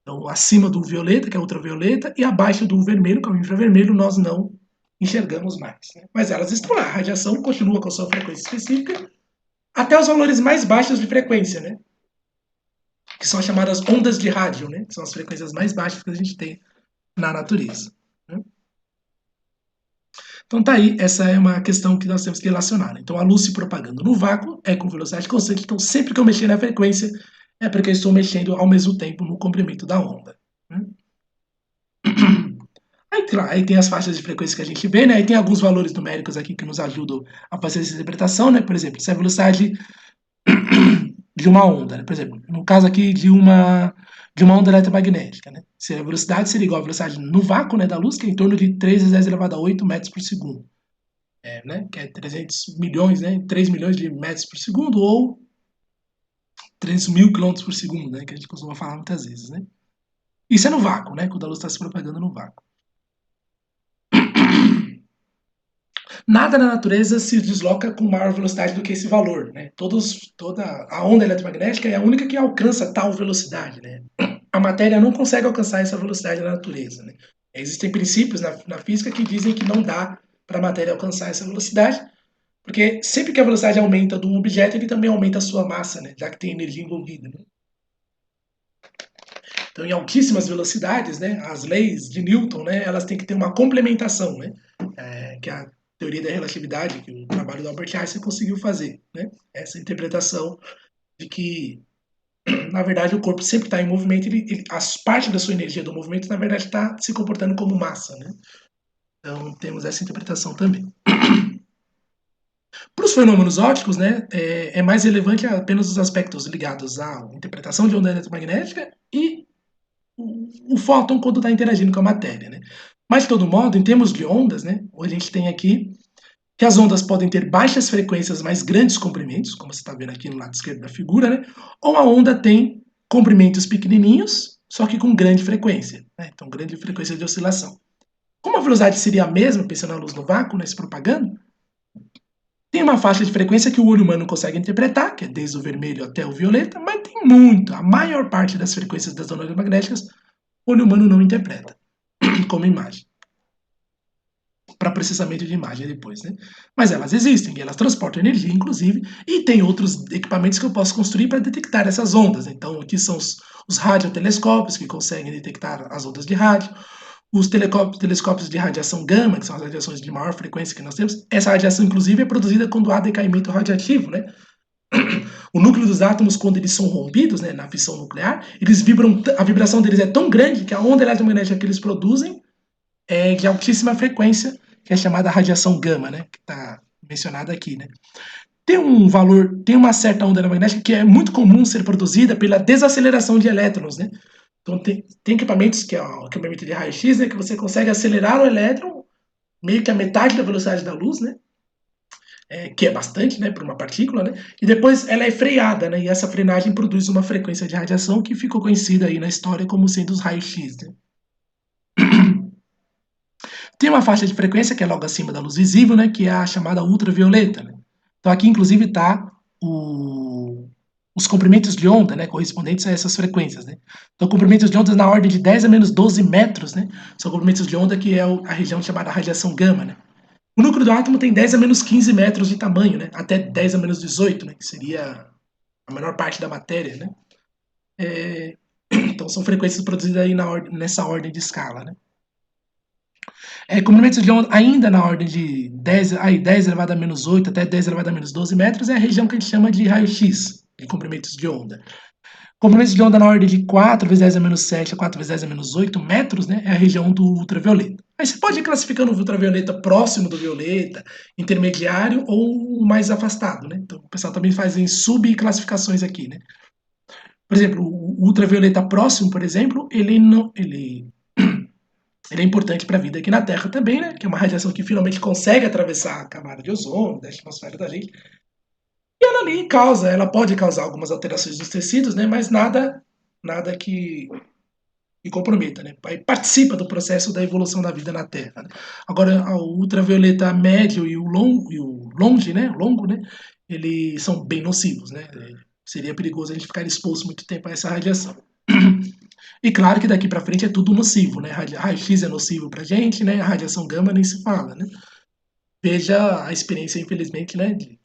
Então, acima do violeta, que é ultravioleta, e abaixo do vermelho, que é o infravermelho, nós não enxergamos mais. Né? Mas elas estão lá, a radiação continua com a sua frequência específica, até os valores mais baixos de frequência, né? Que são as chamadas ondas de rádio, né? Que são as frequências mais baixas que a gente tem na natureza. Né? Então tá aí, essa é uma questão que nós temos que relacionar. Então a luz se propagando no vácuo é com velocidade constante, então sempre que eu mexer na frequência é porque eu estou mexendo ao mesmo tempo no comprimento da onda. Né? Aí, claro, aí tem as faixas de frequência que a gente vê, né? Aí tem alguns valores numéricos aqui que nos ajudam a fazer essa interpretação, né? Por exemplo, se a velocidade de uma onda, né? Por exemplo, no caso aqui de uma onda eletromagnética, né? Se a velocidade seria igual à velocidade no vácuo, né, da luz, que é em torno de 3 × 10 elevado a 8 metros por segundo. Né? Que é 300 milhões, né? 3 milhões de metros por segundo ou 300 mil quilômetros por segundo, né? Que a gente costuma falar muitas vezes, né? Isso é no vácuo, né? Quando a luz está se propagando no vácuo. Nada na natureza se desloca com maior velocidade do que esse valor, né? Toda a onda eletromagnética é a única que alcança tal velocidade, né? A matéria não consegue alcançar essa velocidade na natureza, né? Existem princípios na física que dizem que não dá para a matéria alcançar essa velocidade, porque sempre que a velocidade aumenta de um objeto, ele também aumenta a sua massa, né? Já que tem energia envolvida, né? Então, em altíssimas velocidades, né, as leis de Newton, né, elas têm que ter uma complementação, né, que é a teoria da relatividade, que o trabalho do Albert Einstein conseguiu fazer, né, essa interpretação de que, na verdade, o corpo sempre está em movimento, as parte da sua energia do movimento, na verdade, está se comportando como massa, né. Então, temos essa interpretação também. Para os fenômenos ópticos, né, é mais relevante apenas os aspectos ligados à interpretação de onda eletromagnética e o fóton quando está interagindo com a matéria, né? Mas, de todo modo, em termos de ondas, né, a gente tem aqui que as ondas podem ter baixas frequências, mas grandes comprimentos, como você está vendo aqui no lado esquerdo da figura, né? Ou a onda tem comprimentos pequenininhos, só que com grande frequência, né? Então, grande frequência de oscilação. Como a velocidade seria a mesma, pensando na luz no vácuo, né, se propagando, tem uma faixa de frequência que o olho humano consegue interpretar, que é desde o vermelho até o violeta, mas tem muito, a maior parte das frequências das ondas magnéticas, o olho humano não interpreta como imagem, para processamento de imagem depois, né? Mas elas existem e elas transportam energia, inclusive, e tem outros equipamentos que eu posso construir para detectar essas ondas. Então, aqui são os radiotelescópios que conseguem detectar as ondas de rádio, os telescópios de radiação gama, que são as radiações de maior frequência que nós temos. Essa radiação, inclusive, é produzida quando há decaimento radiativo, né? O núcleo dos átomos, quando eles são rompidos, né, na fissão nuclear, eles vibram, a vibração deles é tão grande que a onda eletromagnética que eles produzem é de altíssima frequência, que é chamada radiação gama, né, que está mencionada aqui, né. Tem um valor, tem uma certa onda eletromagnética que é muito comum ser produzida pela desaceleração de elétrons, né. Então tem equipamentos que é o equipamento de raio-x, né, que você consegue acelerar o elétron meio que a metade da velocidade da luz, né, que é bastante, né, para uma partícula, né, e depois ela é freada, né, e essa frenagem produz uma frequência de radiação que ficou conhecida aí na história como sendo os raios-x, né. Tem uma faixa de frequência que é logo acima da luz visível, né, que é a chamada ultravioleta. Né? Então aqui, inclusive, está os comprimentos de onda, né, correspondentes a essas frequências. Né? Então, comprimentos de onda na ordem de 10 a menos 12 metros, né, são comprimentos de onda que é a região chamada radiação gama. Né? O núcleo do átomo tem 10 a menos 15 metros de tamanho, né, até 10 a menos 18, né, que seria a menor parte da matéria. Né? Então, são frequências produzidas aí nessa ordem de escala. Né? Comprimentos de onda ainda na ordem de 10 elevado a menos 8 até 10 elevado a menos 12 metros é a região que a gente chama de raio-x, de comprimentos de onda. Comprimentos de onda na ordem de 4 vezes 10 a menos 7 a 4 vezes 10 a menos 8 metros, né, é a região do ultravioleta. Aí você pode ir classificando o ultravioleta próximo do violeta, intermediário ou mais afastado, né? Então o pessoal também faz em subclassificações aqui, né? Por exemplo, o ultravioleta próximo, por exemplo, ele é importante para a vida aqui na Terra também, né? Que é uma radiação que finalmente consegue atravessar a camada de ozônio, da atmosfera da gente. E ela ali ela pode causar algumas alterações nos tecidos, né? Mas nada que comprometa, né? Participa do processo da evolução da vida na Terra. Né? Agora, o ultravioleta médio e o longe, né? Longo, né? Eles são bem nocivos, né? Seria perigoso a gente ficar exposto muito tempo a essa radiação. E claro que daqui para frente é tudo nocivo, né? Raio-x é nocivo para gente, né? A radiação gama nem se fala, né? Veja a experiência, infelizmente, né? De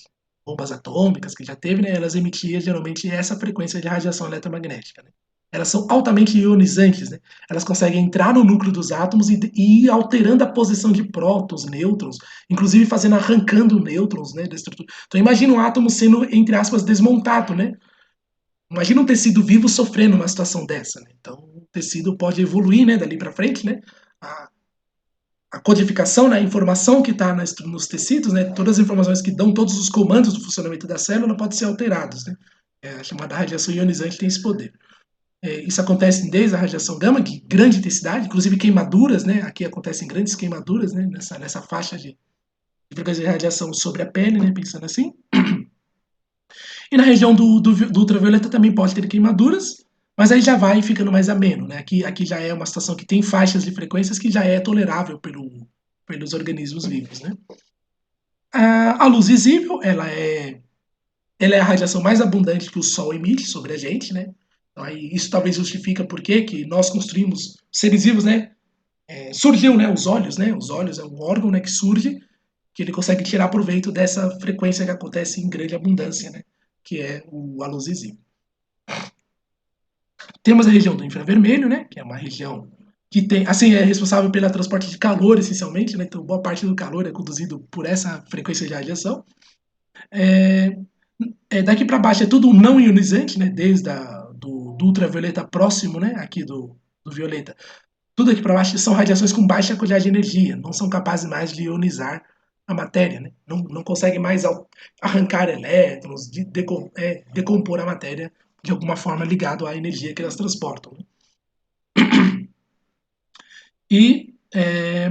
bombas atômicas que já teve, né? Elas emitiam geralmente essa frequência de radiação eletromagnética, né? elas são altamente ionizantes, né? Elas conseguem entrar no núcleo dos átomos e ir alterando a posição de prótons, nêutrons, inclusive arrancando nêutrons, né, da estrutura. Então imagina um átomo sendo, entre aspas, desmontado, né? Imagina um tecido vivo sofrendo uma situação dessa, né? Então o tecido pode evoluir, né, dali para frente, né? A, a codificação, né, a informação que está nos tecidos, né, todas as informações que dão todos os comandos do funcionamento da célula podem ser alterados, né? A chamada radiação ionizante tem esse poder. Isso acontece desde a radiação gama, de grande intensidade, inclusive queimaduras, né? Aqui acontecem grandes queimaduras, né? Nessa faixa de frequência de radiação sobre a pele, né? Pensando assim. E na região do ultravioleta também pode ter queimaduras, mas aí já vai ficando mais ameno, né? Aqui já é uma situação que tem faixas de frequências que já é tolerável pelos organismos vivos, né? A luz visível, ela é a radiação mais abundante que o Sol emite sobre a gente, né? Então, aí, isso talvez justifica por que nós construímos seres vivos, né? Surgiu, né? Os olhos, né? Os olhos é um órgão, né? Que surge, que ele consegue tirar proveito dessa frequência que acontece em grande abundância, né? Que é a luz visível. Temos a região do infravermelho, né? Que é uma região que tem, assim, é responsável pelo transporte de calor, essencialmente, né? Então, boa parte do calor é conduzido por essa frequência de radiação. É, daqui para baixo é tudo não ionizante, né? Desde do ultravioleta próximo, né? Aqui do violeta. Tudo aqui para baixo são radiações com baixa quantidade de energia, não são capazes mais de ionizar a matéria, né? Não conseguem mais arrancar elétrons, decompor a matéria de alguma forma ligado à energia que elas transportam. Né?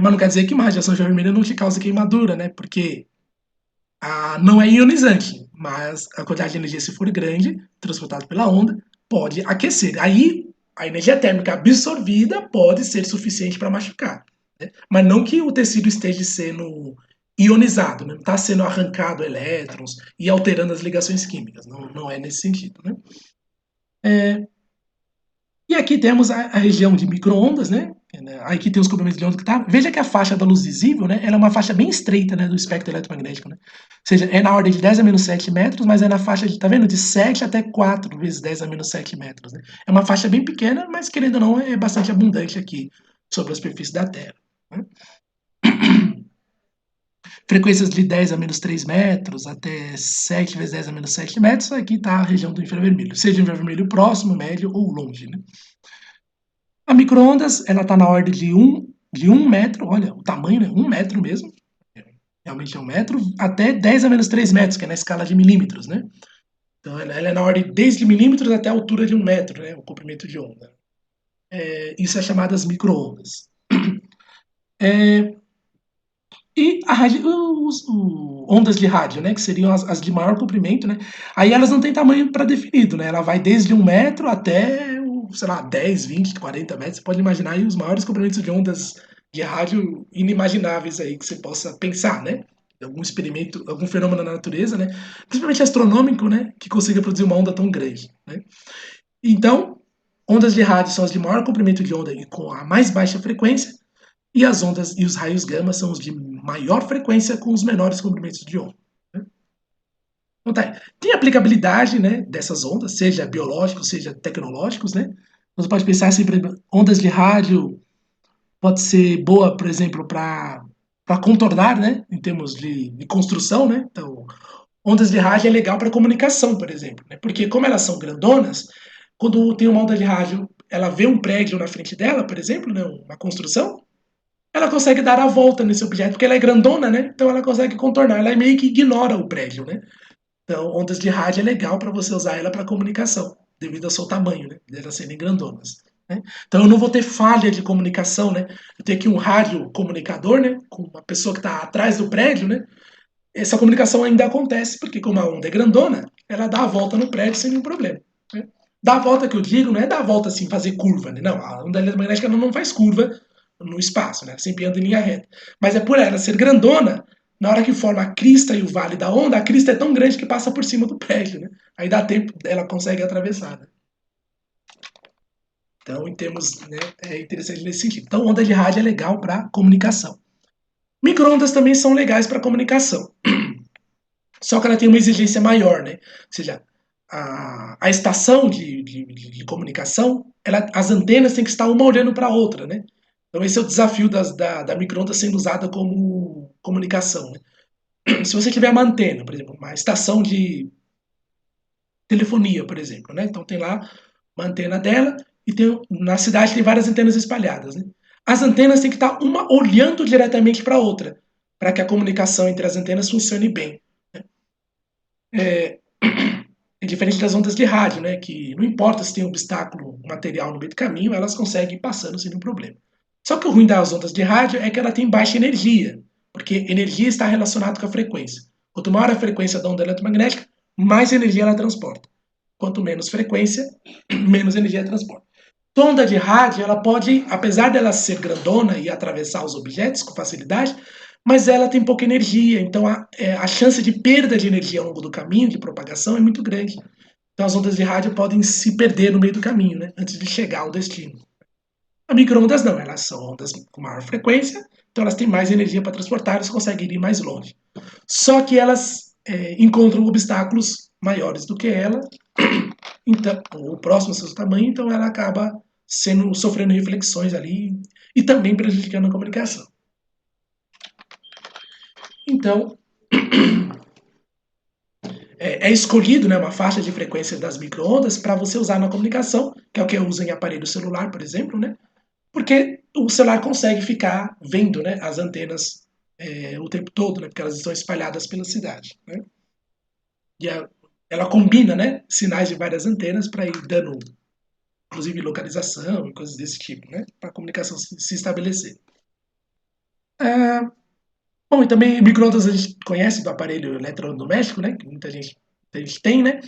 Mas não quer dizer que uma radiação vermelha não te cause queimadura, né? Porque não é ionizante, mas a quantidade de energia, se for grande, transportada pela onda, pode aquecer. Aí a energia térmica absorvida pode ser suficiente para machucar. Né? Mas não que o tecido esteja sendo ionizado, né? Não está sendo arrancado elétrons e alterando as ligações químicas. Não é nesse sentido. Né? E aqui temos a região de micro-ondas, né? Aqui tem os comprimentos de onda que tá. Veja que a faixa da luz visível, né? Ela é uma faixa bem estreita, né? Do espectro eletromagnético, né? Ou seja, é na ordem de 10 a menos 7 metros, mas é na faixa de, tá vendo? De 7 até 4 vezes 10 a menos 7 metros, né? É uma faixa bem pequena, mas querendo ou não, é bastante abundante aqui sobre a superfície da Terra. Né? Frequências de 10 a menos 3 metros até 7 vezes 10 a menos 7 metros, aqui está a região do infravermelho, seja infravermelho próximo, médio ou longe, né? A micro-ondas, ela está na ordem de um metro, olha, o tamanho, né? 1 metro mesmo, realmente é 1 metro, até 10 a menos 3 metros, que é na escala de milímetros, né? Então, ela é na ordem desde milímetros até a altura de 1 metro, né? O comprimento de onda. Isso é chamado as micro-ondas. E ondas de rádio, né? Que seriam as de maior comprimento, né? Aí elas não têm tamanho pré-definido, né? Ela vai desde 1 metro até, sei lá, 10, 20, 40 metros. Você pode imaginar aí os maiores comprimentos de ondas de rádio inimagináveis aí que você possa pensar, né? Algum experimento, algum fenômeno na natureza, né? Principalmente astronômico, né? Que consiga produzir uma onda tão grande, né? Então, ondas de rádio são as de maior comprimento de onda e com a mais baixa frequência, e as ondas e os raios gama são os de maior frequência com os menores comprimentos de onda. Né? Então, tá. Tem aplicabilidade, né, dessas ondas, seja biológicos, seja tecnológicos, né? Você pode pensar assim, ondas de rádio pode ser boa, por exemplo, para contornar, né, em termos de construção, né? Então, ondas de rádio é legal para comunicação, por exemplo, né? Porque como elas são grandonas, quando tem uma onda de rádio, ela vê um prédio na frente dela, por exemplo, né, uma construção, ela consegue dar a volta nesse objeto, porque ela é grandona, né? Então ela consegue contornar, ela meio que ignora o prédio, né? Então, ondas de rádio é legal para você usar ela para comunicação, devido ao seu tamanho, né? Delas serem grandonas. Né? Então eu não vou ter falha de comunicação, né? Eu tenho aqui um rádio comunicador, né? Com uma pessoa que está atrás do prédio, né? Essa comunicação ainda acontece, porque como a onda é grandona, ela dá a volta no prédio sem nenhum problema. Né? Dar a volta que eu digo não é dar a volta assim, fazer curva, né? Não, a onda eletromagnética não faz curva no espaço, né? Sempre anda em linha reta. Mas é por ela ser grandona, na hora que forma a crista e o vale da onda, a crista é tão grande que passa por cima do prédio, né? Aí dá tempo, ela consegue atravessar. Né? Então, em termos, né, é interessante nesse sentido. Então, onda de rádio é legal para comunicação. Microondas também são legais para comunicação. Só que ela tem uma exigência maior, né? Ou seja, a estação de comunicação, as antenas têm que estar uma olhando para a outra, né? Então esse é o desafio da micro-ondas sendo usada como comunicação. Né? Se você tiver uma antena, por exemplo, uma estação de telefonia, por exemplo, né? Então tem lá uma antena dela e na cidade tem várias antenas espalhadas. Né? As antenas têm que estar uma olhando diretamente para a outra, para que a comunicação entre as antenas funcione bem. É, é diferente das ondas de rádio, né? Que não importa se tem um obstáculo material no meio do caminho, elas conseguem ir passando sem nenhum problema. Só que o ruim das ondas de rádio é que ela tem baixa energia, porque energia está relacionada com a frequência. Quanto maior a frequência da onda eletromagnética, mais energia ela transporta. Quanto menos frequência, menos energia ela transporta. Então, a onda de rádio, ela pode, apesar dela ser grandona e atravessar os objetos com facilidade, mas ela tem pouca energia, então a chance de perda de energia ao longo do caminho de propagação é muito grande. Então as ondas de rádio podem se perder no meio do caminho, né, antes de chegar ao destino. As micro-ondas não, elas são ondas com maior frequência, então elas têm mais energia para transportar, elas conseguem ir mais longe. Só que elas encontram obstáculos maiores do que ela, então, ou próximo ao seu tamanho, então ela acaba sofrendo reflexões ali e também prejudicando a comunicação. Então, é escolhido, né, uma faixa de frequência das micro-ondas para você usar na comunicação, que é o que eu uso em aparelho celular, por exemplo, né? Porque o celular consegue ficar vendo, né, as antenas o tempo todo, né? Porque elas estão espalhadas pela cidade, né? E ela combina, né, sinais de várias antenas para ir dando, inclusive localização e coisas desse tipo, né? Para a comunicação se estabelecer. Bom, e também micro-ondas a gente conhece do aparelho eletrodoméstico, né? Que muita gente tem, né?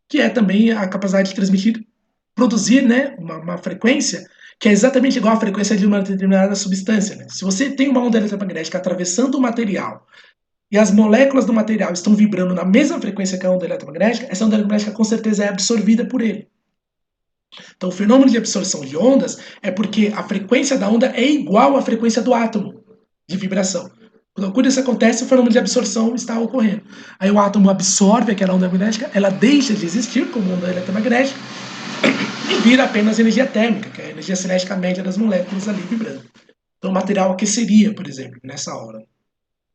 Que é também a capacidade de transmitir, produzir, né, uma frequência que é exatamente igual à frequência de uma determinada substância. Né? Se você tem uma onda eletromagnética atravessando o material e as moléculas do material estão vibrando na mesma frequência que a onda eletromagnética, essa onda eletromagnética com certeza é absorvida por ele. Então, o fenômeno de absorção de ondas é porque a frequência da onda é igual à frequência do átomo de vibração. Quando isso acontece, o fenômeno de absorção está ocorrendo. Aí o átomo absorve aquela onda magnética, ela deixa de existir como onda eletromagnética e vira apenas energia térmica, que é a energia cinética média das moléculas ali vibrando. Então o material aqueceria, por exemplo, nessa hora.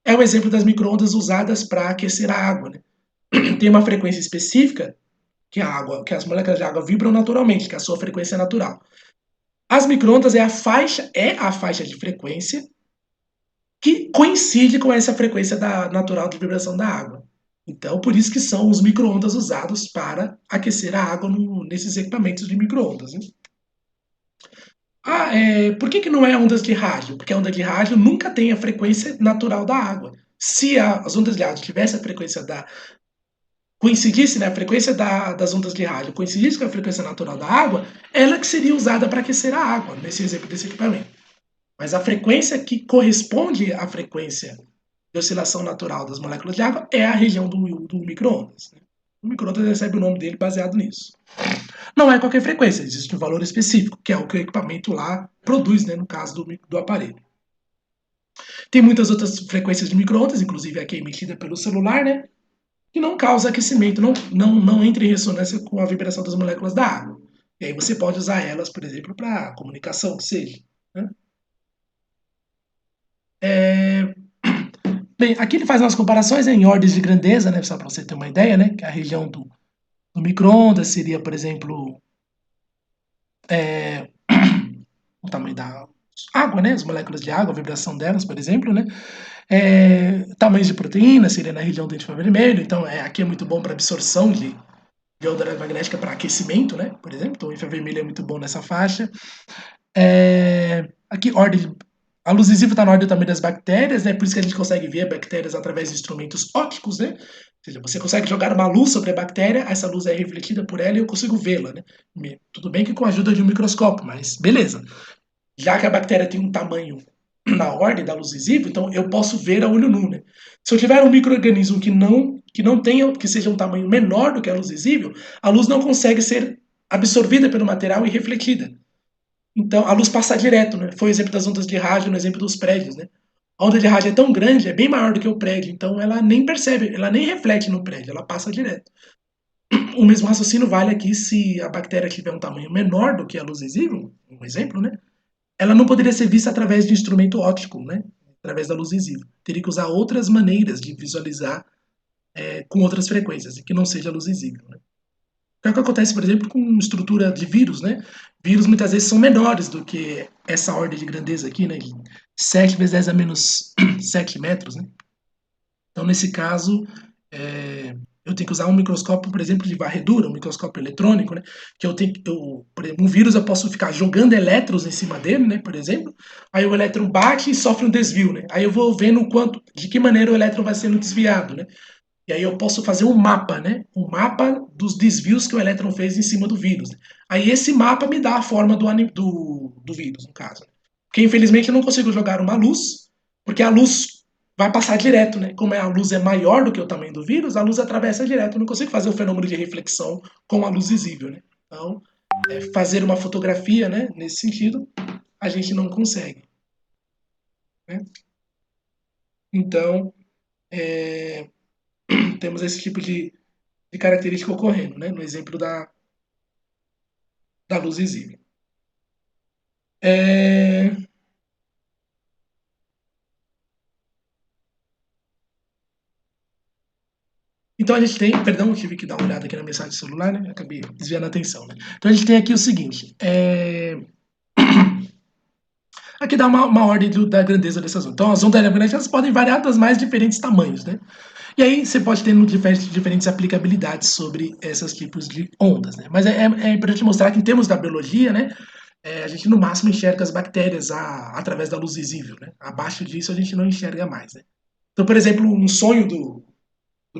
É o exemplo das micro-ondas usadas para aquecer a água. Né? Tem uma frequência específica que as moléculas de água vibram naturalmente, que é a sua frequência natural. As micro-ondas é a faixa de frequência que coincide com essa frequência natural de vibração da água. Então, por isso que são os micro-ondas usados para aquecer a água nesses equipamentos de micro-ondas. Né? Por que não é ondas de rádio? Porque a onda de rádio nunca tem a frequência natural da água. Se as ondas de rádio tivessem a frequência coincidisse, né, a frequência das ondas de rádio coincidisse com a frequência natural da água, ela que seria usada para aquecer a água, nesse exemplo desse equipamento. Mas a frequência que corresponde à frequência de oscilação natural das moléculas de água é a região do micro-ondas. Né? O micro-ondas recebe o nome dele baseado nisso. Não é qualquer frequência, existe um valor específico, que é o que o equipamento lá produz, né, no caso do aparelho. Tem muitas outras frequências de micro-ondas, inclusive a que é emitida pelo celular, né, que não causa aquecimento, não entra em ressonância com a vibração das moléculas da água. E aí você pode usar elas, por exemplo, para comunicação, que seja. Né? Bem, aqui ele faz umas comparações, né, em ordens de grandeza, né, só para você ter uma ideia, né, que a região do micro-ondas seria, por exemplo, o tamanho da água, né, as moléculas de água, a vibração delas, por exemplo, né, tamanhos de proteína seria na região do infravermelho, então aqui é muito bom para absorção de onda magnética para aquecimento, né, por exemplo, então o infravermelho é muito bom nessa faixa. Aqui, a luz visível está na ordem do tamanho das bactérias, né? Por isso que a gente consegue ver bactérias através de instrumentos ópticos, né? Ou seja, você consegue jogar uma luz sobre a bactéria, essa luz é refletida por ela e eu consigo vê-la, né? Tudo bem que com a ajuda de um microscópio, mas beleza. Já que a bactéria tem um tamanho na ordem da luz visível, então eu posso ver a olho nu, né? Se eu tiver um micro-organismo que seja um tamanho menor do que a luz visível, a luz não consegue ser absorvida pelo material e refletida. Então, a luz passa direto, né? Foi o exemplo das ondas de rádio, no exemplo dos prédios, né? A onda de rádio é tão grande, é bem maior do que o prédio, então ela nem percebe, ela nem reflete no prédio, ela passa direto. O mesmo raciocínio vale aqui se a bactéria tiver um tamanho menor do que a luz visível, um exemplo, né? Ela não poderia ser vista através de instrumento óptico, né? Através da luz visível. Teria que usar outras maneiras de visualizar com outras frequências, e que não seja a luz visível, né? É o que acontece, por exemplo, com estrutura de vírus, né? Vírus muitas vezes são menores do que essa ordem de grandeza aqui, né? De 7 vezes 10 a menos 7 metros, né? Então, nesse caso, eu tenho que usar um microscópio, por exemplo, de varredura, um microscópio eletrônico, né? Que por exemplo, um vírus eu posso ficar jogando elétrons em cima dele, né? Por exemplo, aí o elétron bate e sofre um desvio, né? Aí eu vou vendo de que maneira o elétron vai sendo desviado, né? E aí eu posso fazer um mapa, né? Um mapa dos desvios que o elétron fez em cima do vírus. Aí esse mapa me dá a forma do vírus, no caso. Porque infelizmente eu não consigo jogar uma luz, porque a luz vai passar direto, né? Como a luz é maior do que o tamanho do vírus, a luz atravessa direto. Eu não consigo fazer o fenômeno de reflexão com a luz visível, né? Então, fazer uma fotografia, né? Nesse sentido, a gente não consegue, né? Então, temos esse tipo de característica ocorrendo, né? No exemplo da luz visível. É... Então a gente tem, perdão, eu tive que dar uma olhada aqui na mensagem do celular, né? Acabei desviando a atenção, né? Então a gente tem aqui o seguinte: aqui dá uma ordem da grandeza dessas ondas. Então as ondas eletromagnéticas podem variar dos mais diferentes tamanhos, né? E aí você pode ter diferentes aplicabilidades sobre esses tipos de ondas, né? Mas é importante mostrar que em termos da biologia, né? A gente no máximo enxerga as bactérias através da luz visível, né? Abaixo disso a gente não enxerga mais, né? Então, por exemplo, um sonho do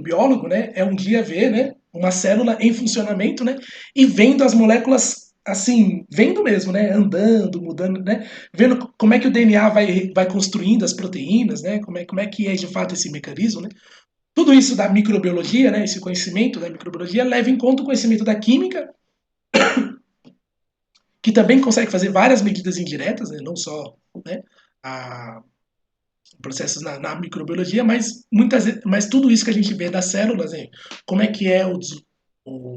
biólogo, né, é um dia ver, né, uma célula em funcionamento, né, e vendo as moléculas assim, vendo mesmo, né, andando, mudando, né, vendo como é que o DNA vai construindo as proteínas, né, como é que é de fato esse mecanismo, né. Tudo isso da microbiologia, né, esse conhecimento da microbiologia leva em conta o conhecimento da química, que também consegue fazer várias medidas indiretas, né, não só, né, a, processos na microbiologia, mas tudo isso que a gente vê das células, né, como é que é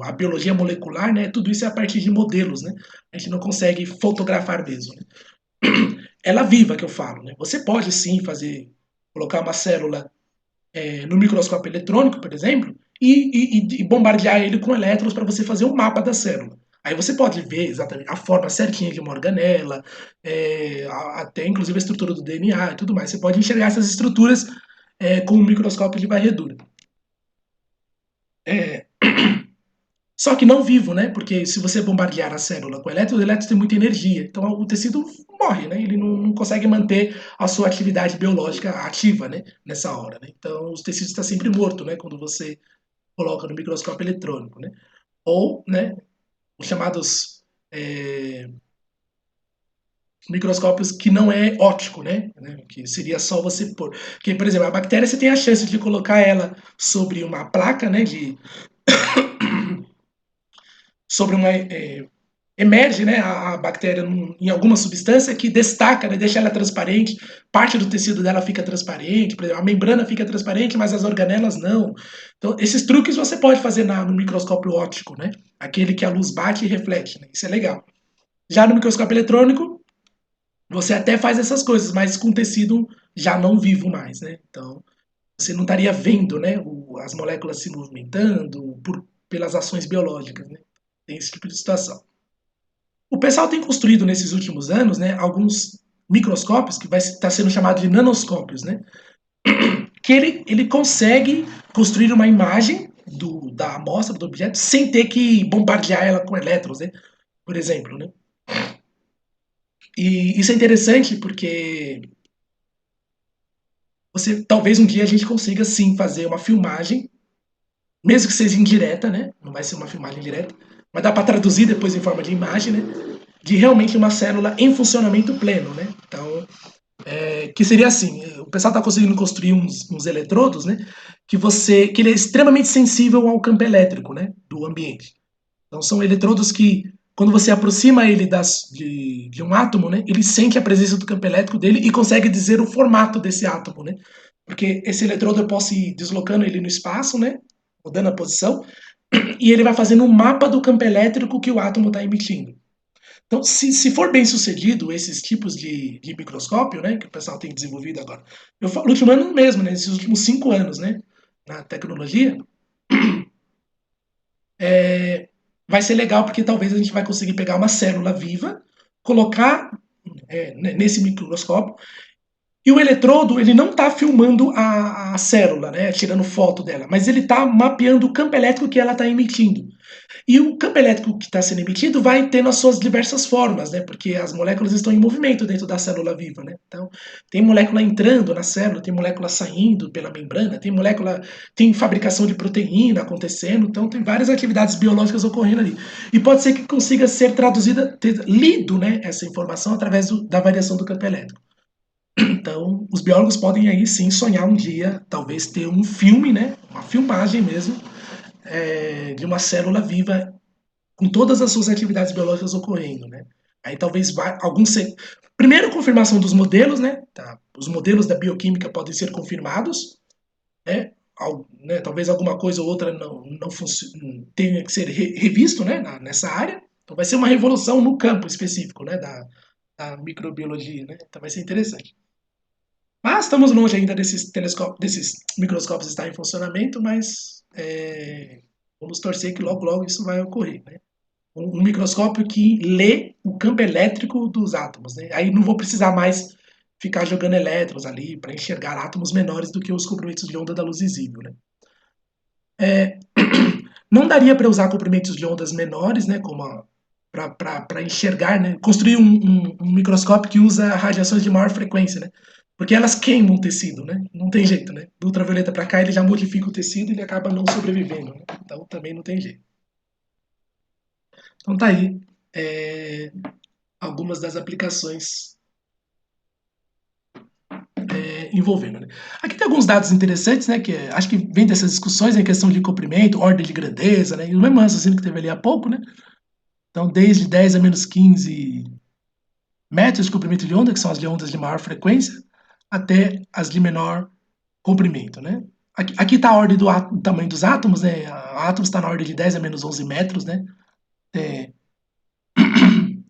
a biologia molecular, né, tudo isso é a partir de modelos, né, a gente não consegue fotografar mesmo. Né. Ela viva que eu falo, né, você pode sim colocar uma célula no microscópio eletrônico, por exemplo, e bombardear ele com elétrons para você fazer um mapa da célula. Aí você pode ver exatamente a forma certinha de uma organela, até inclusive a estrutura do DNA e tudo mais. Você pode enxergar essas estruturas com um microscópio de varredura. Só que não vivo, né? Porque se você bombardear a célula com elétrons, o elétron tem muita energia. Então o tecido morre, né? Ele não consegue manter a sua atividade biológica ativa, né? Nessa hora, né? Então os tecidos estão sempre morto, né? Quando você coloca no microscópio eletrônico, né? Ou, né? Os chamados microscópios que não é óptico, né? Que seria só você pôr. Porque, por exemplo, a bactéria você tem a chance de colocar ela sobre uma placa, né? Sobre uma emerge, né, a bactéria em alguma substância que destaca, né, deixa ela transparente, parte do tecido dela fica transparente, por exemplo, a membrana fica transparente, mas as organelas não. Então, esses truques você pode fazer no microscópio óptico, né, aquele que a luz bate e reflete, né, isso é legal. Já no microscópio eletrônico, você até faz essas coisas, mas com tecido já não vivo mais, né, então você não estaria vendo, né, as moléculas se movimentando pelas ações biológicas, né, tem esse tipo de situação. O pessoal tem construído nesses últimos anos, né, alguns microscópios que vai estar sendo chamado de nanoscópios, né, que ele consegue construir uma imagem da amostra, do objeto, sem ter que bombardear ela com elétrons, né, por exemplo, né. E isso é interessante porque talvez um dia a gente consiga sim fazer uma filmagem, mesmo que seja indireta, né, não vai ser uma filmagem direta, mas dá para traduzir depois em forma de imagem, né, de realmente uma célula em funcionamento pleno, né. Então, que seria assim, o pessoal está conseguindo construir uns eletrodos, né, que ele é extremamente sensível ao campo elétrico, né, do ambiente. Então são eletrodos que quando você aproxima ele de um átomo, né, ele sente a presença do campo elétrico dele e consegue dizer o formato desse átomo, né? Porque esse eletrodo eu posso ir deslocando ele no espaço, né, mudando a posição, e ele vai fazendo um mapa do campo elétrico que o átomo está emitindo. Então, se for bem sucedido esses tipos de microscópio, né, que o pessoal tem desenvolvido agora, eu falo, no último ano mesmo, né, nesses últimos 5 anos, né, na tecnologia, vai ser legal porque talvez a gente vai conseguir pegar uma célula viva, colocar nesse microscópio. E o eletrodo, ele não está filmando a célula, né, tirando foto dela, mas ele está mapeando o campo elétrico que ela está emitindo. E o campo elétrico que está sendo emitido vai tendo as suas diversas formas, né? Porque as moléculas estão em movimento dentro da célula viva, né? Então, tem molécula entrando na célula, tem molécula saindo pela membrana, tem fabricação de proteína acontecendo, então tem várias atividades biológicas ocorrendo ali. E pode ser que consiga ser traduzida, ter lido, né, essa informação através da variação do campo elétrico. Então, os biólogos podem aí sim sonhar um dia, talvez ter um filme, né, uma filmagem mesmo, de uma célula viva com todas as suas atividades biológicas ocorrendo, né? Aí talvez alguns primeiro confirmação dos modelos, né? Tá? Os modelos da bioquímica podem ser confirmados, né? Talvez alguma coisa ou outra não tenha que ser revisto, né? Nessa área. Então vai ser uma revolução no campo específico, né? Da microbiologia, né? Então vai ser interessante. Mas estamos longe ainda desses microscópios estar em funcionamento, mas vamos torcer que logo logo isso vai ocorrer, né? Um microscópio que lê o campo elétrico dos átomos, né? Aí não vou precisar mais ficar jogando elétrons ali para enxergar átomos menores do que os comprimentos de onda da luz visível, né? Não daria para usar comprimentos de ondas menores, né? Como para enxergar, né? Construir um microscópio que usa radiações de maior frequência, né? Porque elas queimam o tecido, né? Não tem jeito, né? Do ultravioleta para cá ele já modifica o tecido e ele acaba não sobrevivendo, né? Então também não tem jeito. Então tá aí algumas das aplicações envolvendo. Né? Aqui tem alguns dados interessantes, né? Que acho que vem dessas discussões em questão de comprimento, ordem de grandeza, né? E o mesmo raciocínio que teve ali há pouco, né? Então, desde 10 a menos 15 metros de comprimento de onda, que são as de ondas de maior frequência, até as de menor comprimento, né? Aqui está a ordem do tamanho dos átomos, né? Átomos está na ordem de 10 a menos 11 metros, né? É,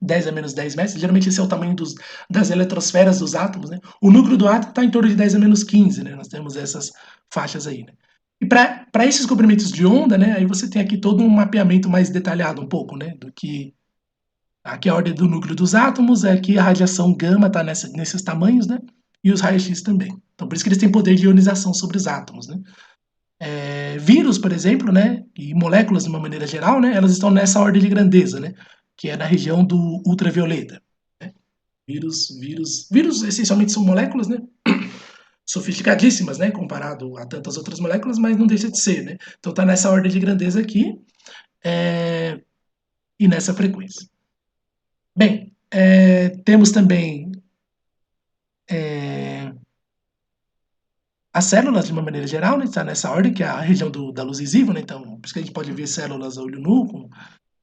10 a menos 10 metros, geralmente esse é o tamanho das eletrosferas dos átomos, né? O núcleo do átomo está em torno de 10 a menos 15, né? Nós temos essas faixas aí, né? E para esses comprimentos de onda, né, aí você tem aqui todo um mapeamento mais detalhado um pouco, né, do que aqui a ordem do núcleo dos átomos, aqui a radiação gama está nesses tamanhos, né, e os raios-x também. Então por isso que eles têm poder de ionização sobre os átomos, né. Vírus, por exemplo, né, e moléculas de uma maneira geral, né, elas estão nessa ordem de grandeza, né, que é na região do ultravioleta. Né? Vírus essencialmente são moléculas, né, sofisticadíssimas, né, comparado a tantas outras moléculas, mas não deixa de ser, né. Então está nessa ordem de grandeza aqui e nessa frequência. Bem, temos também as células de uma maneira geral, né, está nessa ordem, que é a região da luz visível, né, então por isso que a gente pode ver células a olho nu,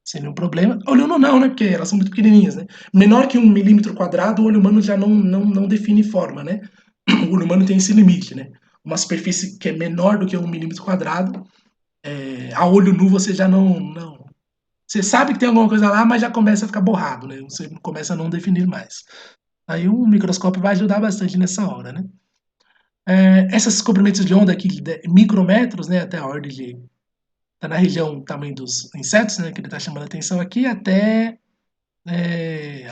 sem nenhum problema. Olho nu não, né, porque elas são muito pequenininhas, né. Menor que 1 milímetro quadrado, o olho humano já não define forma, né. O olho humano tem esse limite, né. Uma superfície que é menor do que 1 milímetro quadrado, a olho nu você já não. Você sabe que tem alguma coisa lá, mas já começa a ficar borrado, né? Você começa a não definir mais. Aí o microscópio vai ajudar bastante nessa hora, né? Esses comprimentos de onda aqui, de micrometros, né? Até a ordem de. Tá na região tamanho dos insetos, né? Que ele está chamando a atenção aqui, até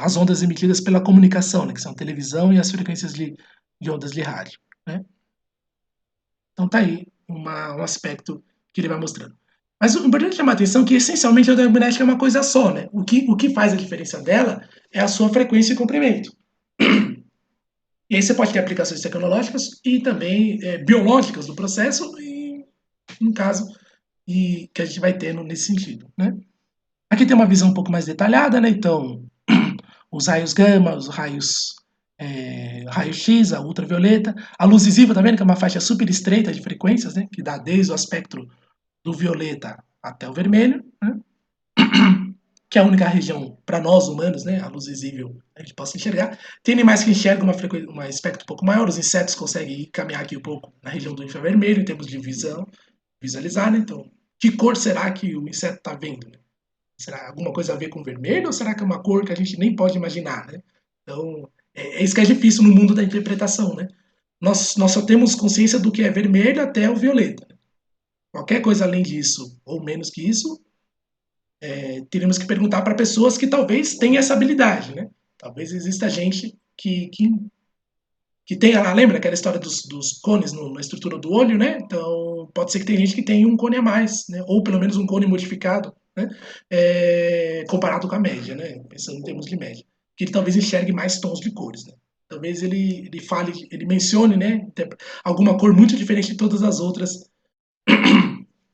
as ondas emitidas pela comunicação, né? Que são a televisão e as frequências de ondas de rádio, né? Então tá aí um aspecto que ele vai mostrando. Mas o importante chamar a atenção é que essencialmente a diagnética é uma coisa só, né? O que faz a diferença dela é a sua frequência e comprimento. E aí você pode ter aplicações tecnológicas e também biológicas do processo, e, em caso que a gente vai tendo nesse sentido, né? Aqui tem uma visão um pouco mais detalhada, né? Então, os raios gama, os raio-x, a ultravioleta, a luz visível, tá vendo que é uma faixa super estreita de frequências, né? Que dá desde o espectro do violeta até o vermelho, né? Que é a única região para nós humanos, né? A luz visível a gente possa enxergar. Tem animais que enxergam um espectro um pouco maior, os insetos conseguem caminhar aqui um pouco na região do infravermelho em termos de visão, visualizar, né? Então, Que cor será que o inseto está vendo? Né? Será alguma coisa a ver com vermelho ou será que é uma cor que a gente nem pode imaginar? Né? Então, é isso que é difícil no mundo da interpretação. Né? Nós só temos consciência do que é vermelho até o violeta. Qualquer coisa além disso ou menos que isso, teríamos que perguntar para pessoas que talvez tenham essa habilidade. Né? Talvez exista gente que tem, lembra aquela história dos cones na estrutura do olho, né? Então, pode ser que tem gente que tem um cone a mais, né? Ou pelo menos um cone modificado, né? Comparado com a média, né? Pensando em termos de média. Que ele talvez enxergue mais tons de cores, né? Talvez ele fale, ele mencione, né? Alguma cor muito diferente de todas as outras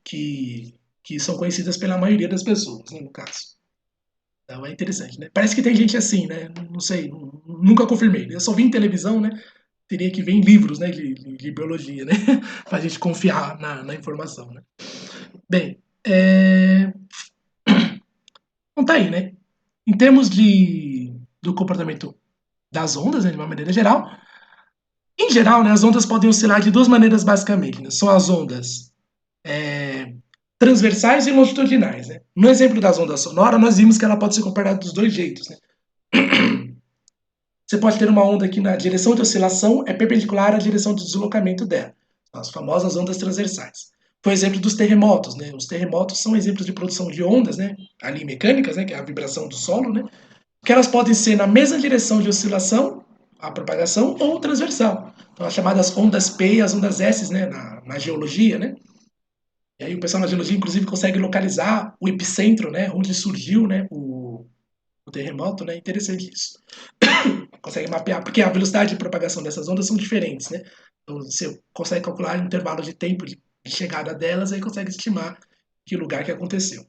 que são conhecidas pela maioria das pessoas, né? No caso. Então é interessante, né? Parece que tem gente assim, né? Não sei, nunca confirmei. Eu só vi em televisão, né? Teria que ver em livros, né, de biologia, né, para a gente confiar na informação, né. Bem, então tá aí, né. Em termos do comportamento das ondas, né, de uma maneira geral, em geral, né, as ondas podem oscilar de duas maneiras basicamente, né. São as ondas transversais e longitudinais, né. No exemplo das ondas sonoras, nós vimos que ela pode ser comparada dos dois jeitos, né. Você pode ter uma onda que na direção de oscilação é perpendicular à direção de deslocamento dela, as famosas ondas transversais. Foi o exemplo dos terremotos, né? Os terremotos são exemplos de produção de ondas, né? Ali mecânicas, né? Que é a vibração do solo, né? Que elas podem ser na mesma direção de oscilação, a propagação, ou transversal. Então, as chamadas ondas P e as ondas S, né? Na geologia, né? E aí o pessoal na geologia, inclusive, consegue localizar o epicentro, né? Onde surgiu, né? O terremoto, né? Interessante isso. Consegue mapear, porque a velocidade de propagação dessas ondas são diferentes, né? Então, você consegue calcular o intervalo de tempo de chegada delas, aí consegue estimar que lugar que aconteceu.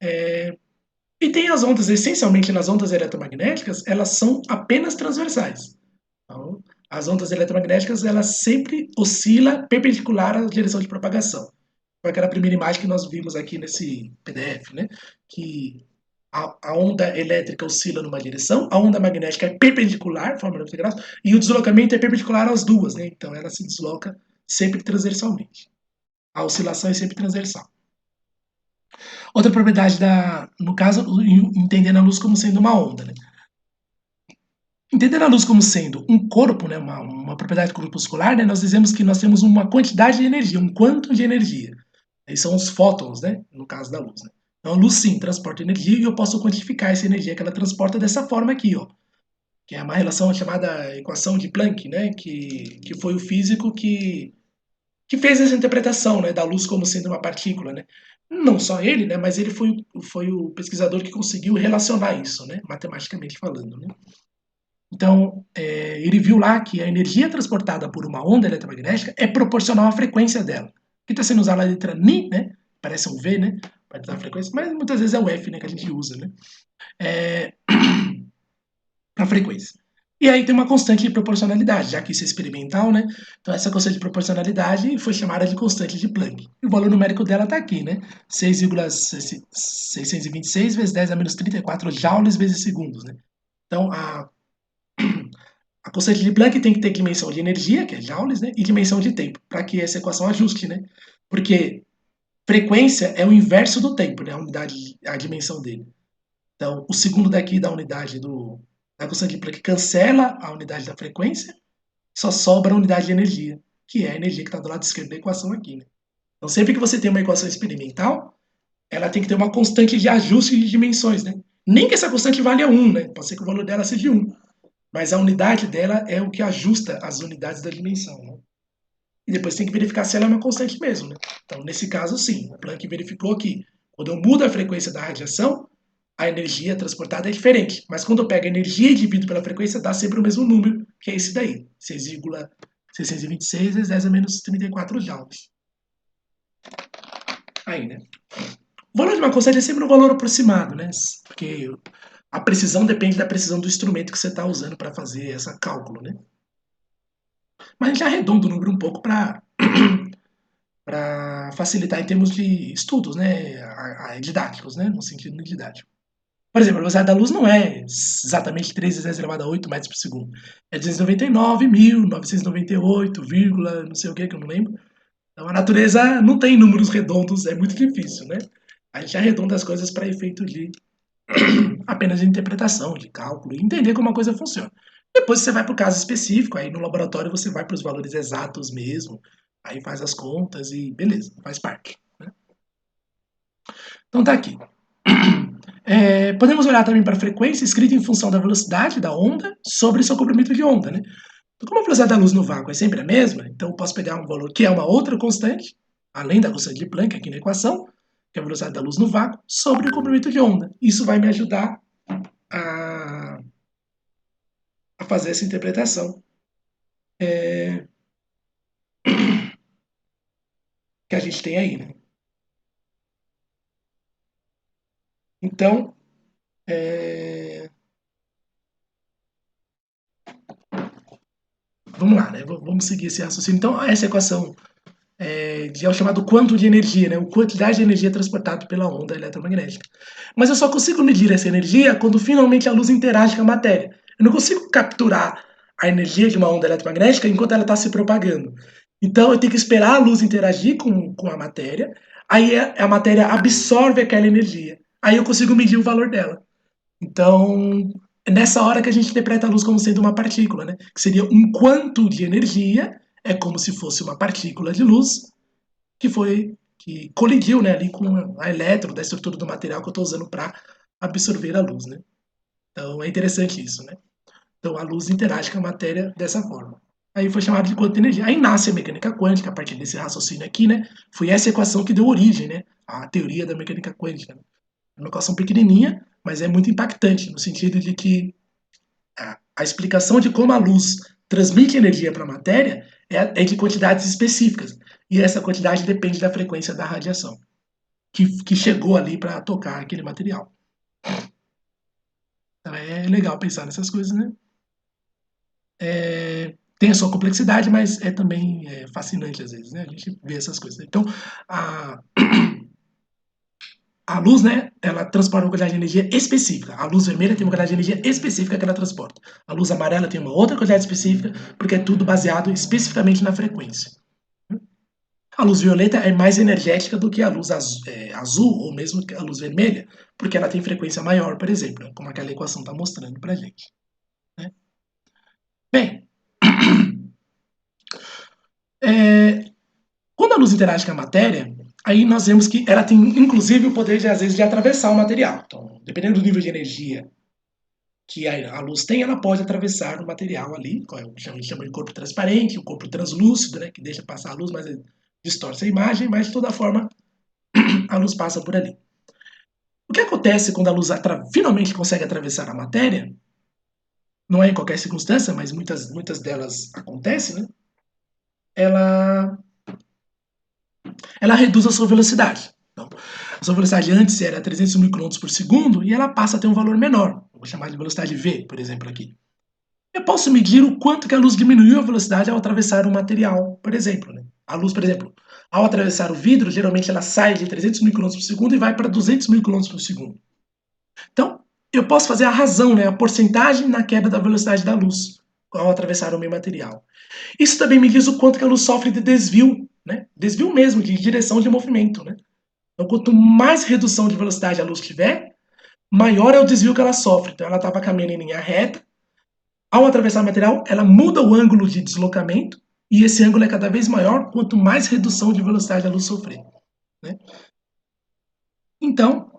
E tem as ondas, essencialmente nas ondas eletromagnéticas, elas são apenas transversais. Então, as ondas eletromagnéticas, elas sempre oscilam perpendicular à direção de propagação. Foi aquela primeira imagem que nós vimos aqui nesse PDF, né? Que a onda elétrica oscila numa direção, a onda magnética é perpendicular, forma 90 graus, e o deslocamento é perpendicular às duas, né? Então ela se desloca sempre transversalmente. A oscilação é sempre transversal. Outra propriedade no caso, entendendo a luz como sendo uma onda, né? Entendendo a luz como sendo um corpo, né, uma propriedade corpuscular, né, nós dizemos que nós temos uma quantidade de energia, um quantum de energia. Esses são os fótons, né, no caso da luz. Né? Então a luz sim transporta energia e eu posso quantificar essa energia que ela transporta dessa forma aqui, ó, que é uma relação chamada equação de Planck, né, que foi o físico que fez essa interpretação, né, da luz como sendo uma partícula, né. Não só ele, né, mas ele foi o pesquisador que conseguiu relacionar isso, né, matematicamente falando, né. Então, ele viu lá que a energia transportada por uma onda eletromagnética é proporcional à frequência dela. Aqui está sendo usada a letra Ni, né? Parece um V, né? Para dizer a frequência, mas muitas vezes é o F, né? Que a gente usa, né? Para frequência. E aí tem uma constante de proporcionalidade, já que isso é experimental, né? Então essa constante de proporcionalidade foi chamada de constante de Planck. E o valor numérico dela está aqui, né? 6,626 vezes 10 a menos 34 joules vezes segundos, né? Então a constante de Planck tem que ter dimensão de energia, que é joules, né, e dimensão de tempo, para que essa equação ajuste, né? Porque frequência é o inverso do tempo, né, a dimensão dele. Então, o segundo daqui da unidade da constante de Planck cancela a unidade da frequência, só sobra a unidade de energia, que é a energia que está do lado esquerdo da equação aqui, né? Então, sempre que você tem uma equação experimental, ela tem que ter uma constante de ajuste de dimensões, né? Nem que essa constante valha 1, né? Pode ser que o valor dela seja 1. Mas a unidade dela é o que ajusta as unidades da dimensão. Né? E depois tem que verificar se ela é uma constante mesmo. Né? Então, nesse caso, sim, o Planck verificou que quando eu mudo a frequência da radiação, a energia transportada é diferente. Mas quando eu pego a energia e divido pela frequência, dá sempre o mesmo número, que é esse daí: 6,626 vezes 10 a menos 34 joules. Aí, né? O valor de uma constante é sempre um valor aproximado, né? Porque a precisão depende da precisão do instrumento que você está usando para fazer esse cálculo, né? Mas a gente arredonda o número um pouco para facilitar em termos de estudos, né? Didáticos, né? No sentido didático. Por exemplo, a velocidade da luz não é exatamente 3 vezes 10 elevado a 8 metros por segundo. É 299.998, não sei o que eu não lembro, Então a natureza não tem números redondos, é muito difícil, né? A gente arredonda as coisas para efeito de apenas de interpretação, de cálculo, e entender como a coisa funciona. Depois você vai para o caso específico, aí no laboratório você vai para os valores exatos mesmo, aí faz as contas e beleza, faz parte. Né? Então tá aqui. Podemos olhar também para a frequência escrita em função da velocidade da onda sobre seu comprimento de onda. Né? Então, como a velocidade da luz no vácuo é sempre a mesma, então eu posso pegar um valor que é uma outra constante, além da constante de Planck aqui na equação, que é a velocidade da luz no vácuo, sobre o comprimento de onda. Isso vai me ajudar a, a fazer essa interpretação que a gente tem aí. Né? Então, vamos lá, né? Vamos seguir esse raciocínio. Então, essa equação é o chamado quanto de energia, né? A quantidade de energia transportada pela onda eletromagnética. Mas eu só consigo medir essa energia quando finalmente a luz interage com a matéria. Eu não consigo capturar a energia de uma onda eletromagnética enquanto ela está se propagando. Então eu tenho que esperar a luz interagir com a matéria, aí a matéria absorve aquela energia. Aí eu consigo medir o valor dela. Então, é nessa hora que a gente interpreta a luz como sendo uma partícula, né? Que seria um quanto de energia, é como se fosse uma partícula de luz que colidiu, né, ali com a elétron da estrutura do material que eu estou usando para absorver a luz, né? Então é interessante isso, né? Então a luz interage com a matéria dessa forma. Aí foi chamado de quanto de energia. Aí nasce a mecânica quântica a partir desse raciocínio aqui, né? Foi essa equação que deu origem, né, à teoria da mecânica quântica. Né? É uma equação pequenininha, mas é muito impactante no sentido de que a explicação de como a luz transmite energia para a matéria é de quantidades específicas. E essa quantidade depende da frequência da radiação que chegou ali para tocar aquele material. Então é legal pensar nessas coisas, né? Tem a sua complexidade, mas é também fascinante às vezes, né? A gente vê essas coisas. Então, a, a luz, né, ela transporta uma quantidade de energia específica. A luz vermelha tem uma quantidade de energia específica que ela transporta. A luz amarela tem uma outra quantidade específica, porque é tudo baseado especificamente na frequência. A luz violeta é mais energética do que a luz azul ou mesmo a luz vermelha, porque ela tem frequência maior, por exemplo, né, como aquela equação está mostrando para a gente. Né? Bem, quando a luz interage com a matéria, aí nós vemos que ela tem inclusive o poder de, às vezes, de atravessar o material. Então, dependendo do nível de energia que a luz tem, ela pode atravessar o material ali, a gente chama de corpo transparente, o corpo translúcido, né, que deixa passar a luz, mas distorce a imagem, mas de toda forma a luz passa por ali. O que acontece quando a luz finalmente consegue atravessar a matéria, não é em qualquer circunstância, mas muitas delas acontecem, né? Ela reduz a sua velocidade. Então, a sua velocidade antes era 300 mil km por segundo e ela passa a ter um valor menor. Vou chamar de velocidade v, por exemplo, aqui. Eu posso medir o quanto que a luz diminuiu a velocidade ao atravessar um material, por exemplo. Né? A luz, por exemplo, ao atravessar o vidro, geralmente ela sai de 300 mil km por segundo e vai para 200 mil km por segundo. Então, eu posso fazer a razão, né, a porcentagem na queda da velocidade da luz ao atravessar o meio material. Isso também me diz o quanto que a luz sofre de desvio, né? Desvio mesmo, de direção de movimento. Né? Então, quanto mais redução de velocidade a luz tiver, maior é o desvio que ela sofre. Então, ela estava caminhando em linha reta. Ao atravessar o material, ela muda o ângulo de deslocamento e esse ângulo é cada vez maior quanto mais redução de velocidade a luz sofrer. Né? Então,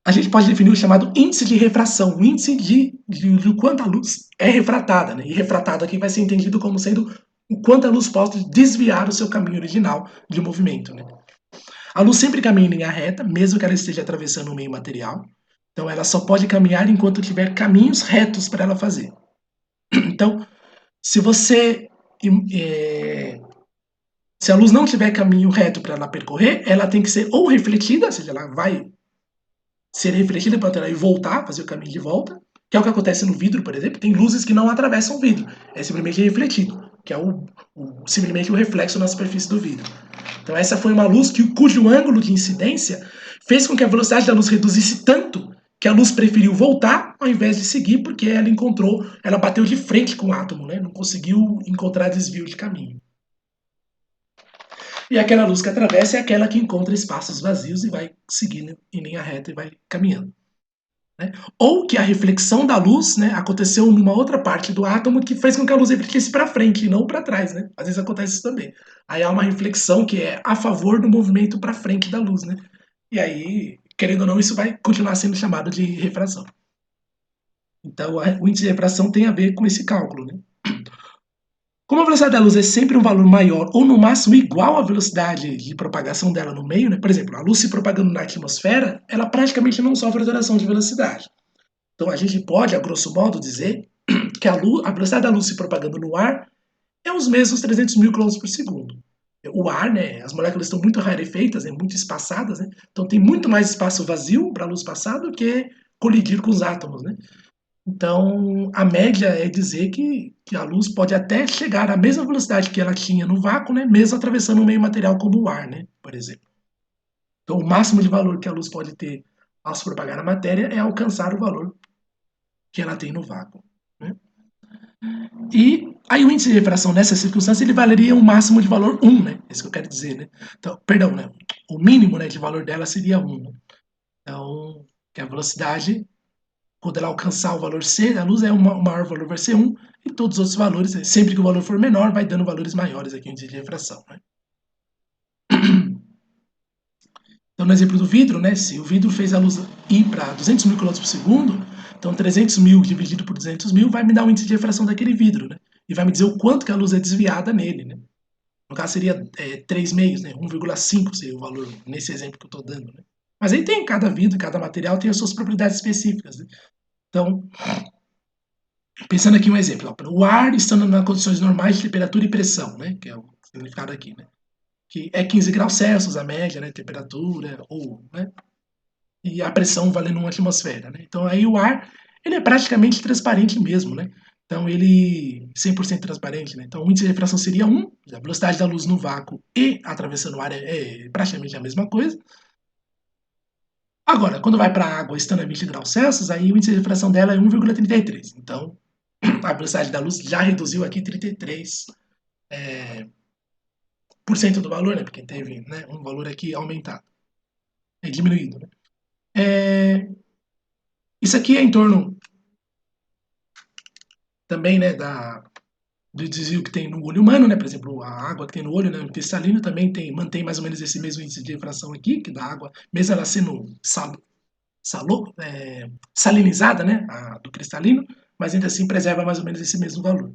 a gente pode definir o chamado índice de refração, o índice de quanto a luz é refratada. Né? E refratado aqui vai ser entendido como sendo o quanto a luz pode desviar o seu caminho original de movimento. Né? A luz sempre caminha em linha reta, mesmo que ela esteja atravessando um meio material. Então, ela só pode caminhar enquanto tiver caminhos retos para ela fazer. Então, se você se a luz não tiver caminho reto para ela percorrer, ela tem que ser ou refletida, ou seja, ela vai ser refletida para ela e voltar, fazer o caminho de volta, que é o que acontece no vidro, por exemplo. Tem luzes que não atravessam o vidro, é simplesmente refletido, que é simplesmente o reflexo na superfície do vidro. Então essa foi uma luz cujo ângulo de incidência fez com que a velocidade da luz reduzisse tanto que a luz preferiu voltar ao invés de seguir, porque ela bateu de frente com o átomo, né? Não conseguiu encontrar desvio de caminho. E aquela luz que atravessa é aquela que encontra espaços vazios e vai seguindo em linha reta e vai caminhando. Né? Ou que a reflexão da luz, né, aconteceu numa outra parte do átomo que fez com que a luz refletisse para frente e não para trás, né? Às vezes acontece isso também. Aí há uma reflexão que é a favor do movimento para frente da luz, né? E aí, querendo ou não, isso vai continuar sendo chamado de refração. Então, o índice de refração tem a ver com esse cálculo, né? Como a velocidade da luz é sempre um valor maior ou no máximo igual à velocidade de propagação dela no meio, né? Por exemplo, a luz se propagando na atmosfera, ela praticamente não sofre alteração de velocidade. Então a gente pode, a grosso modo, dizer que a velocidade da luz se propagando no ar é os mesmos 300 mil km por segundo. O ar, né, as moléculas estão muito rarefeitas, né, muito espaçadas, né, então tem muito mais espaço vazio para a luz passar do que colidir com os átomos. Né? Então, a média é dizer que a luz pode até chegar à mesma velocidade que ela tinha no vácuo, né, mesmo atravessando um meio material como o ar, né, por exemplo. Então, o máximo de valor que a luz pode ter ao se propagar na matéria é alcançar o valor que ela tem no vácuo. Né? E aí o índice de refração nessa circunstância ele valeria um máximo de valor 1, né? É isso que eu quero dizer, né? Então, perdão, né? O mínimo, né, de valor dela seria 1. Né? Então, que a velocidade, quando ela alcançar o valor C da luz, o maior valor vai ser 1, e todos os outros valores, sempre que o valor for menor, vai dando valores maiores aqui no índice de refração. Né? Então, no exemplo do vidro, né, se o vidro fez a luz ir para 200 mil km por segundo, então 300 mil dividido por 200 mil vai me dar o índice de refração daquele vidro, né? E vai me dizer o quanto que a luz é desviada nele, né? No caso seria 3 meios, né? 1,5 seria o valor nesse exemplo que eu estou dando, né? Mas aí tem cada vidro, cada material tem as suas propriedades específicas, né? Então, pensando aqui um exemplo, ó, o ar estando nas condições normais de temperatura e pressão, né? Que é o significado aqui, né? Que é 15 graus Celsius a média, né? Temperatura, ou, né? E a pressão valendo uma atmosfera, né? Então aí o ar, ele é praticamente transparente mesmo, né? Então ele 100% transparente, né? Então o índice de refração seria 1, a velocidade da luz no vácuo e atravessando o ar é praticamente a mesma coisa. Agora, quando vai para a água estando a 20 graus Celsius, aí o índice de refração dela é 1,33. Então a velocidade da luz já reduziu aqui 33 por cento do valor, né? Porque teve, né, um valor aqui aumentado, diminuído, né? Isso aqui é em torno também, né, do desvio que tem no olho humano, né? Por exemplo, a água que tem no olho, né, o cristalino também mantém mais ou menos esse mesmo índice de refração aqui, que da água, mesmo ela sendo salinizada, né, do cristalino, mas ainda assim preserva mais ou menos esse mesmo valor.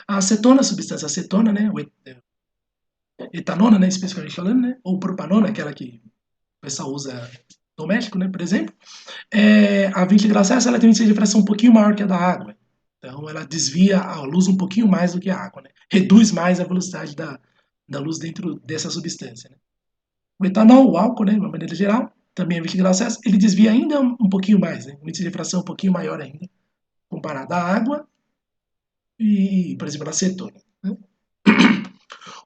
A acetona, a substância acetona, né, etanona, né, especificamente falando, né, ou propanona, aquela que o pessoal usa doméstico, né, por exemplo, a 20 graus Celsius ela tem um índice de refração um pouquinho maior que a da água. Então ela desvia a luz um pouquinho mais do que a água, né? Reduz mais a velocidade da luz dentro dessa substância. Né? O etanol, o álcool, né, de uma maneira geral, também a 20 graus Celsius, ele desvia ainda um pouquinho mais, né? Um índice de refração um pouquinho maior ainda, comparado à água e, por exemplo, a acetona. Né?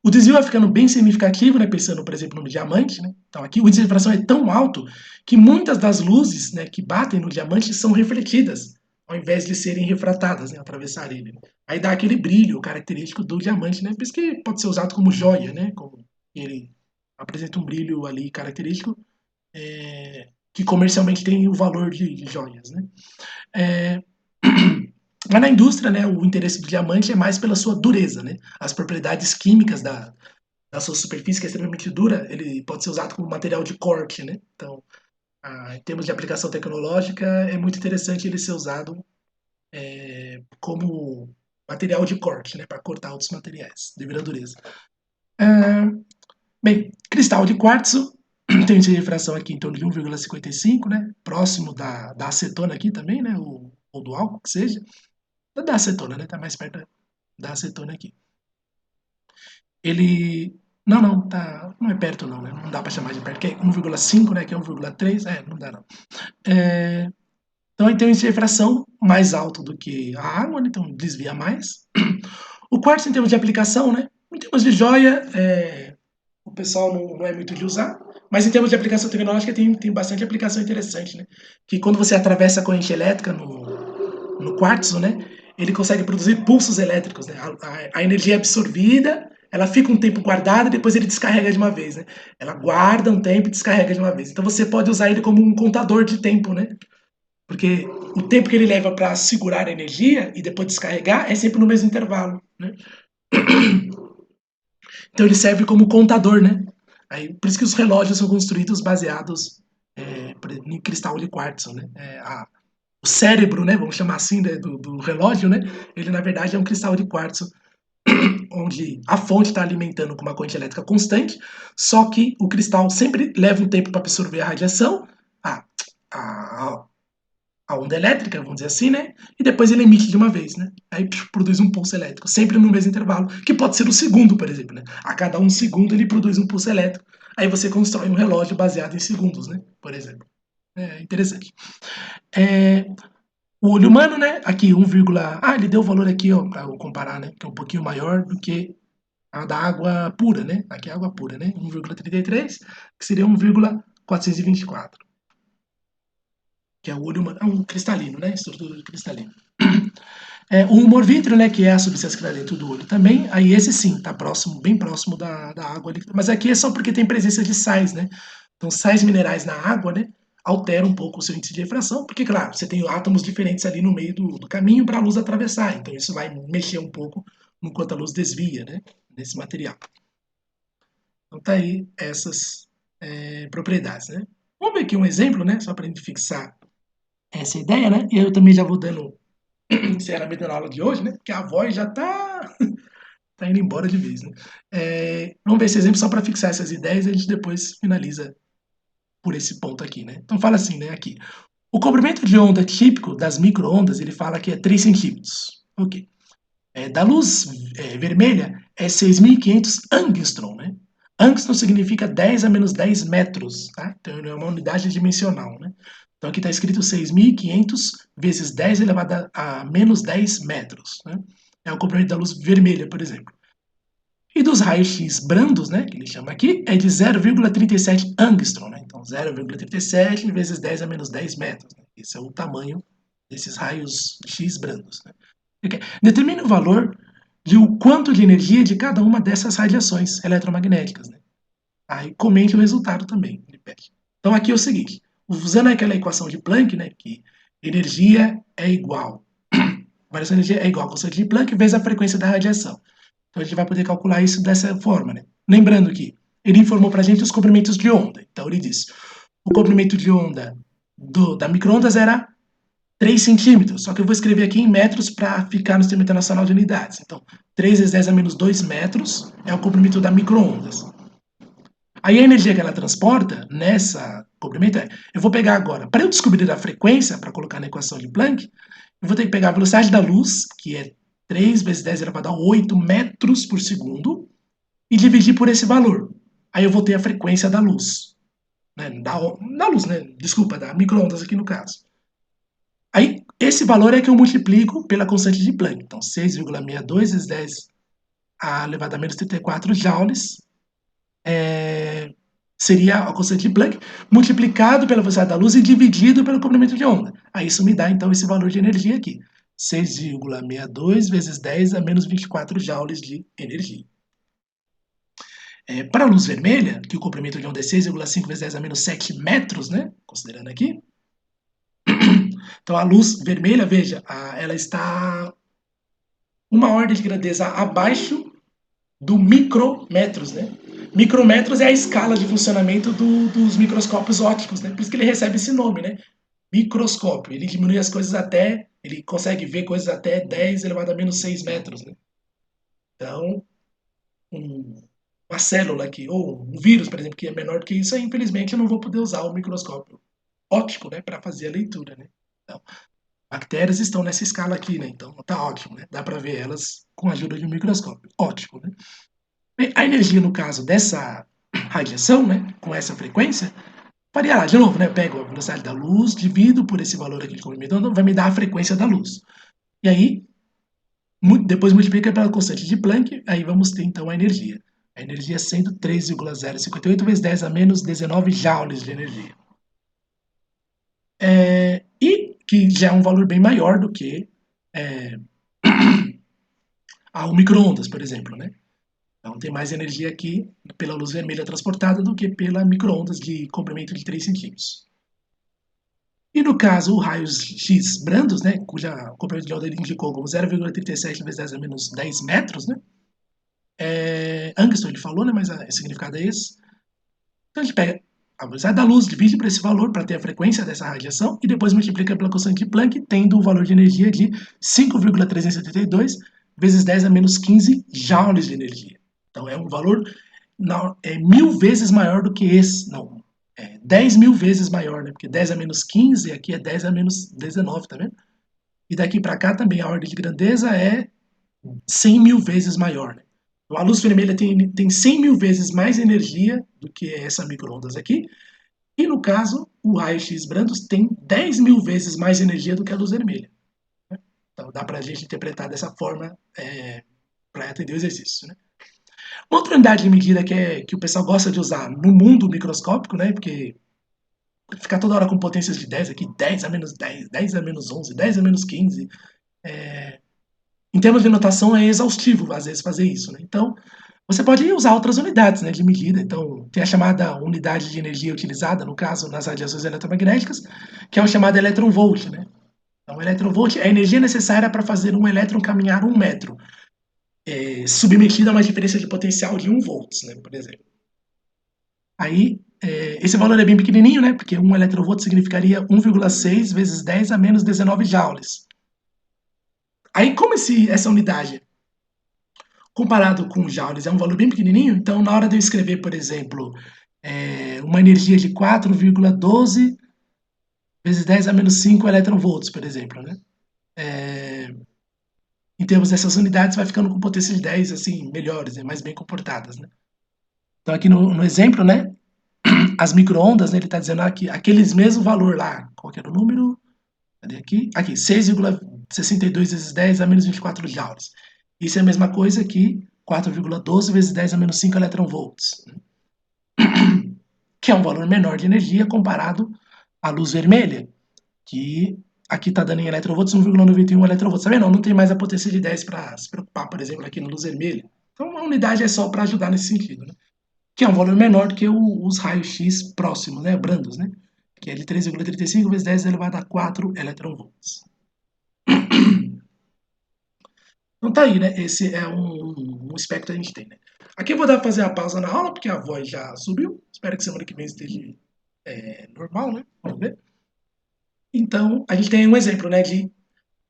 O desvio vai ficando bem significativo, né, pensando, por exemplo, no diamante. Né? Então, aqui o índice de refração é tão alto que muitas das luzes, né, que batem no diamante são refletidas, ao invés de serem refratadas, né, atravessar ele. Né? Aí dá aquele brilho característico do diamante, né? Por isso que pode ser usado como joia, né? Como ele apresenta um brilho ali característico que comercialmente tem o valor de joias, né? É, Mas na indústria, né, o interesse do diamante é mais pela sua dureza, né? As propriedades químicas da sua superfície, que é extremamente dura, ele pode ser usado como material de corte, né? Então, em termos de aplicação tecnológica, é muito interessante ele ser usado como material de corte, né? Para cortar outros materiais, devido à dureza. Bem, cristal de quartzo tem de refração aqui em torno de 1,55, né? Próximo da acetona aqui também, né? Ou do álcool, que seja. Da acetona, né? Tá mais perto da acetona aqui. Ele. Não, não, tá. Não é perto, não, né? Não dá para chamar de perto, que é 1,5, né? Que é 1,3. Não dá, não. Então, ele tem um índice de refração mais alto do que a água, né? Então desvia mais. O quartzo, em termos de aplicação, né? Em termos de joia, o pessoal não é muito de usar, mas em termos de aplicação tecnológica tem bastante aplicação interessante, né? Que quando você atravessa a corrente elétrica no quartzo, né? Ele consegue produzir pulsos elétricos, né? A energia é absorvida ela fica um tempo guardada e depois ele descarrega de uma vez, né? Ela guarda um tempo e descarrega de uma vez. Então você pode usar ele como um contador de tempo, né? Porque o tempo que ele leva para segurar a energia e depois descarregar é sempre no mesmo intervalo, né? Então ele serve como contador, né? Aí, por isso que os relógios são construídos baseados em cristal de quartzo, né? O cérebro, né? Vamos chamar assim, né, do relógio, né? Ele na verdade é um cristal de quartzo onde a fonte está alimentando com uma corrente elétrica constante, só que o cristal sempre leva um tempo para absorver a radiação, a, a, a onda elétrica, vamos dizer assim, né? E depois ele emite de uma vez, né? Aí produz um pulso elétrico, sempre no mesmo intervalo, que pode ser um segundo, por exemplo, né? A cada um segundo ele produz um pulso elétrico. Aí você constrói um relógio baseado em segundos, né? Por exemplo. É interessante. É, o olho humano, né? Aqui 1, ele deu o valor aqui, ó, para eu comparar, né? Que é um pouquinho maior do que a da água pura, né? Aqui é água pura, né? 1,33, que seria 1,424, que é o olho humano, é um cristalino, né? Estrutura cristalina. O humor vítreo, né, que é a substância que está dentro do olho também, aí esse sim, está próximo, bem próximo da água líquida, mas aqui é só porque tem presença de sais, né? Então, sais minerais na água, né, altera um pouco o seu índice de refração, porque, claro, você tem átomos diferentes ali no meio do caminho para a luz atravessar, então isso vai mexer um pouco no quanto a luz desvia, né, nesse material. Então, tá aí essas propriedades, né? Vamos ver aqui um exemplo, né, só para a gente fixar essa ideia, né? E eu também já vou dando encerramento na aula de hoje, né? Porque a voz já tá indo embora de vez, né? Vamos ver esse exemplo só para fixar essas ideias e a gente depois finaliza por esse ponto aqui, né? Então fala assim, né? Aqui. O comprimento de onda típico das micro-ondas, ele fala que é 3 centímetros. Ok. Da luz vermelha é 6.500 angstrom, né? Angstrom significa 10 a menos 10 metros, tá? Então é uma unidade dimensional, né? Então aqui está escrito 6.500 vezes 10 elevado a menos 10 metros, né? É o comprimento da luz vermelha, por exemplo. E dos raios-x brandos, né, que ele chama aqui, é de 0,37 angstrom, né? Então 0,37 vezes 10 a menos 10 metros, né? Esse é o tamanho desses raios X brandos, né? Determine o valor de o quanto de energia de cada uma dessas radiações eletromagnéticas, né? Aí comente o resultado também, ele pede. Então aqui é o seguinte, usando aquela equação de Planck, né, que energia é igual, variação de energia é igual a constante de Planck vezes a frequência da radiação. Então a gente vai poder calcular isso dessa forma, né? Lembrando que ele informou para a gente os comprimentos de onda. Então ele diz, o comprimento de onda da microondas era 3 centímetros, só que eu vou escrever aqui em metros para ficar no Sistema Internacional de Unidades. Então, 3 vezes 10 a menos 2 metros é o comprimento da microondas. Aí a energia que ela transporta nessa comprimento eu vou pegar agora, para eu descobrir a frequência, para colocar na equação de Planck, eu vou ter que pegar a velocidade da luz, que é 3 vezes 10 elevado a 8 metros por segundo, e dividir por esse valor. Aí eu vou ter a frequência da luz. Né? Da luz, né? Desculpa, da microondas aqui no caso. Aí, esse valor é que eu multiplico pela constante de Planck. Então, 6,62 vezes 10 a elevado a menos 34 joules seria a constante de Planck multiplicado pela velocidade da luz e dividido pelo comprimento de onda. Aí isso me dá, então, esse valor de energia aqui. 6,62 vezes 10 a menos 24 joules de energia. Para a luz vermelha, que o comprimento de onda é 6,5 vezes 10 a menos 7 metros, né? Considerando aqui. Então, a luz vermelha, veja, ela está uma ordem de grandeza abaixo do micrometros, né? Micrometros é a escala de funcionamento dos microscópios ópticos, né? Por isso que ele recebe esse nome, né? Microscópio. Ele diminui as coisas até, ele consegue ver coisas até 10 elevado a menos 6 metros, né? Então, uma célula aqui, ou um vírus, por exemplo, que é menor do que isso, aí, infelizmente eu não vou poder usar o microscópio óptico, né, para fazer a leitura, né? Então, bactérias estão nessa escala aqui, né? Então tá ótimo, né? Dá para ver elas com a ajuda de um microscópio. Ótimo, né? E a energia, no caso dessa radiação, né, com essa frequência, variará de novo, né? Eu pego a velocidade da luz, divido por esse valor aqui de comprimento, então vai me dar a frequência da luz. E aí, depois multiplica pela constante de Planck, aí vamos ter então a energia. A energia sendo 3,058 vezes 10 a menos 19 joules de energia. E que já é um valor bem maior do que o micro-ondas, por exemplo, né? Então tem mais energia aqui pela luz vermelha transportada do que pela micro-ondas de comprimento de 3 centímetros. E no caso, o raios X brandos, né, cuja comprimento de onda ele indicou como 0,37 vezes 10 a menos 10 metros, né? Angstrom ele falou, né, mas o significado é esse. Então a gente pega a velocidade da luz, divide por esse valor para ter a frequência dessa radiação e depois multiplica pela constante de Planck, tendo o valor de energia de 5,372 vezes 10 a menos 15 joules de energia. Então é um valor não, 1000 vezes maior do que esse. Não, 10 mil vezes maior, né? Porque 10 a menos 15 aqui é 10 a menos 19, tá vendo? E daqui para cá também a ordem de grandeza é 100 mil vezes maior. Né? Então, a luz vermelha tem 100 mil vezes mais energia do que essa micro-ondas aqui. E no caso, o raio-x Brandos tem 10 mil vezes mais energia do que a luz vermelha. Né? Então dá para a gente interpretar dessa forma para atender o exercício. Né? Uma outra unidade de medida que o pessoal gosta de usar no mundo microscópico, né? Porque ficar toda hora com potências de 10 aqui, 10 a menos 10, 10 a menos 11, 10 a menos 15, em termos de notação é exaustivo, às vezes, fazer isso. Né? Então, você pode usar outras unidades, né, de medida. Então, tem a chamada unidade de energia utilizada, no caso, nas radiações eletromagnéticas, que é o chamado elétron-volt. Né? Então, o elétron-volt é a energia necessária para fazer um elétron caminhar 1 metro, submetido a uma diferença de potencial de 1 volts, né, por exemplo. Aí, esse valor é bem pequenininho, né? Porque 1 eletronvolt significaria 1,6 vezes 10 a menos 19 joules. Aí, como essa unidade, comparado com joules, é um valor bem pequenininho, então na hora de eu escrever, por exemplo, uma energia de 4,12 vezes 10 a menos 5 eletronvolts, por exemplo, né? Em termos dessas unidades, vai ficando com potência de 10, assim, melhores, né? Mais bem comportadas, né? Então aqui no exemplo, né? As micro-ondas, né, ele está dizendo aqui, aqueles mesmo valor lá, qual que era o número? Cadê aqui? Aqui, 6,62 vezes 10 a menos 24 joules. Isso é a mesma coisa que 4,12 vezes 10 a menos 5 eletronvolts, que é um valor menor de energia comparado à luz vermelha, que aqui está dando em eletronvolts 1,91 eletronvolts. Tá vendo? Não tem mais a potência de 10 para se preocupar, por exemplo, aqui na luz vermelha. Então, a unidade é só para ajudar nesse sentido, né? Que é um valor menor do que os raios-x próximos, né, brandos, né? Que é de 3,35 vezes 10 elevado a 4 eletronvolts. Então tá aí, né? Esse é um espectro que a gente tem, né? Aqui eu vou fazer a pausa na aula, porque a voz já subiu. Espero que semana que vem esteja normal, né? Vamos ver. Então, a gente tem um exemplo, né? De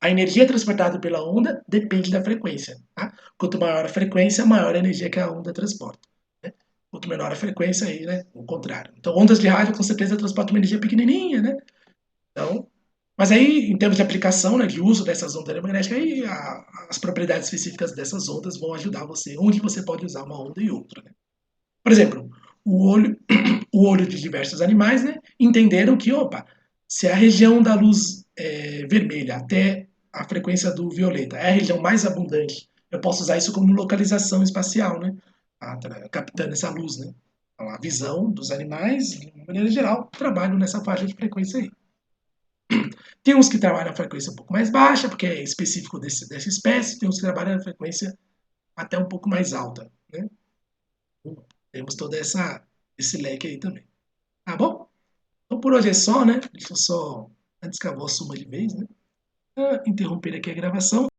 a energia transportada pela onda depende da frequência. Tá? Quanto maior a frequência, maior a energia que a onda transporta. Né? Quanto menor a frequência, aí, né? O contrário. Então, ondas de rádio com certeza transportam uma energia pequenininha, né? Então, mas aí, em termos de aplicação, né, de uso dessas ondas eletromagnéticas, aí as propriedades específicas dessas ondas vão ajudar você, onde você pode usar uma onda e outra. Né? Por exemplo, o olho, o olho de diversos animais, né, entenderam que, opa, se a região da luz vermelha até a frequência do violeta é a região mais abundante, eu posso usar isso como localização espacial, né, captando essa luz, né. Então, a visão dos animais, de maneira geral, trabalham nessa faixa de frequência aí. Tem uns que trabalham a frequência um pouco mais baixa, porque é específico dessa espécie, tem uns que trabalham a frequência até um pouco mais alta. Né? Então, temos todo esse leque aí também. Tá bom? Então por hoje é só, né? Deixa eu só, antes que a voz suma de vez, né? Interromper aqui a gravação.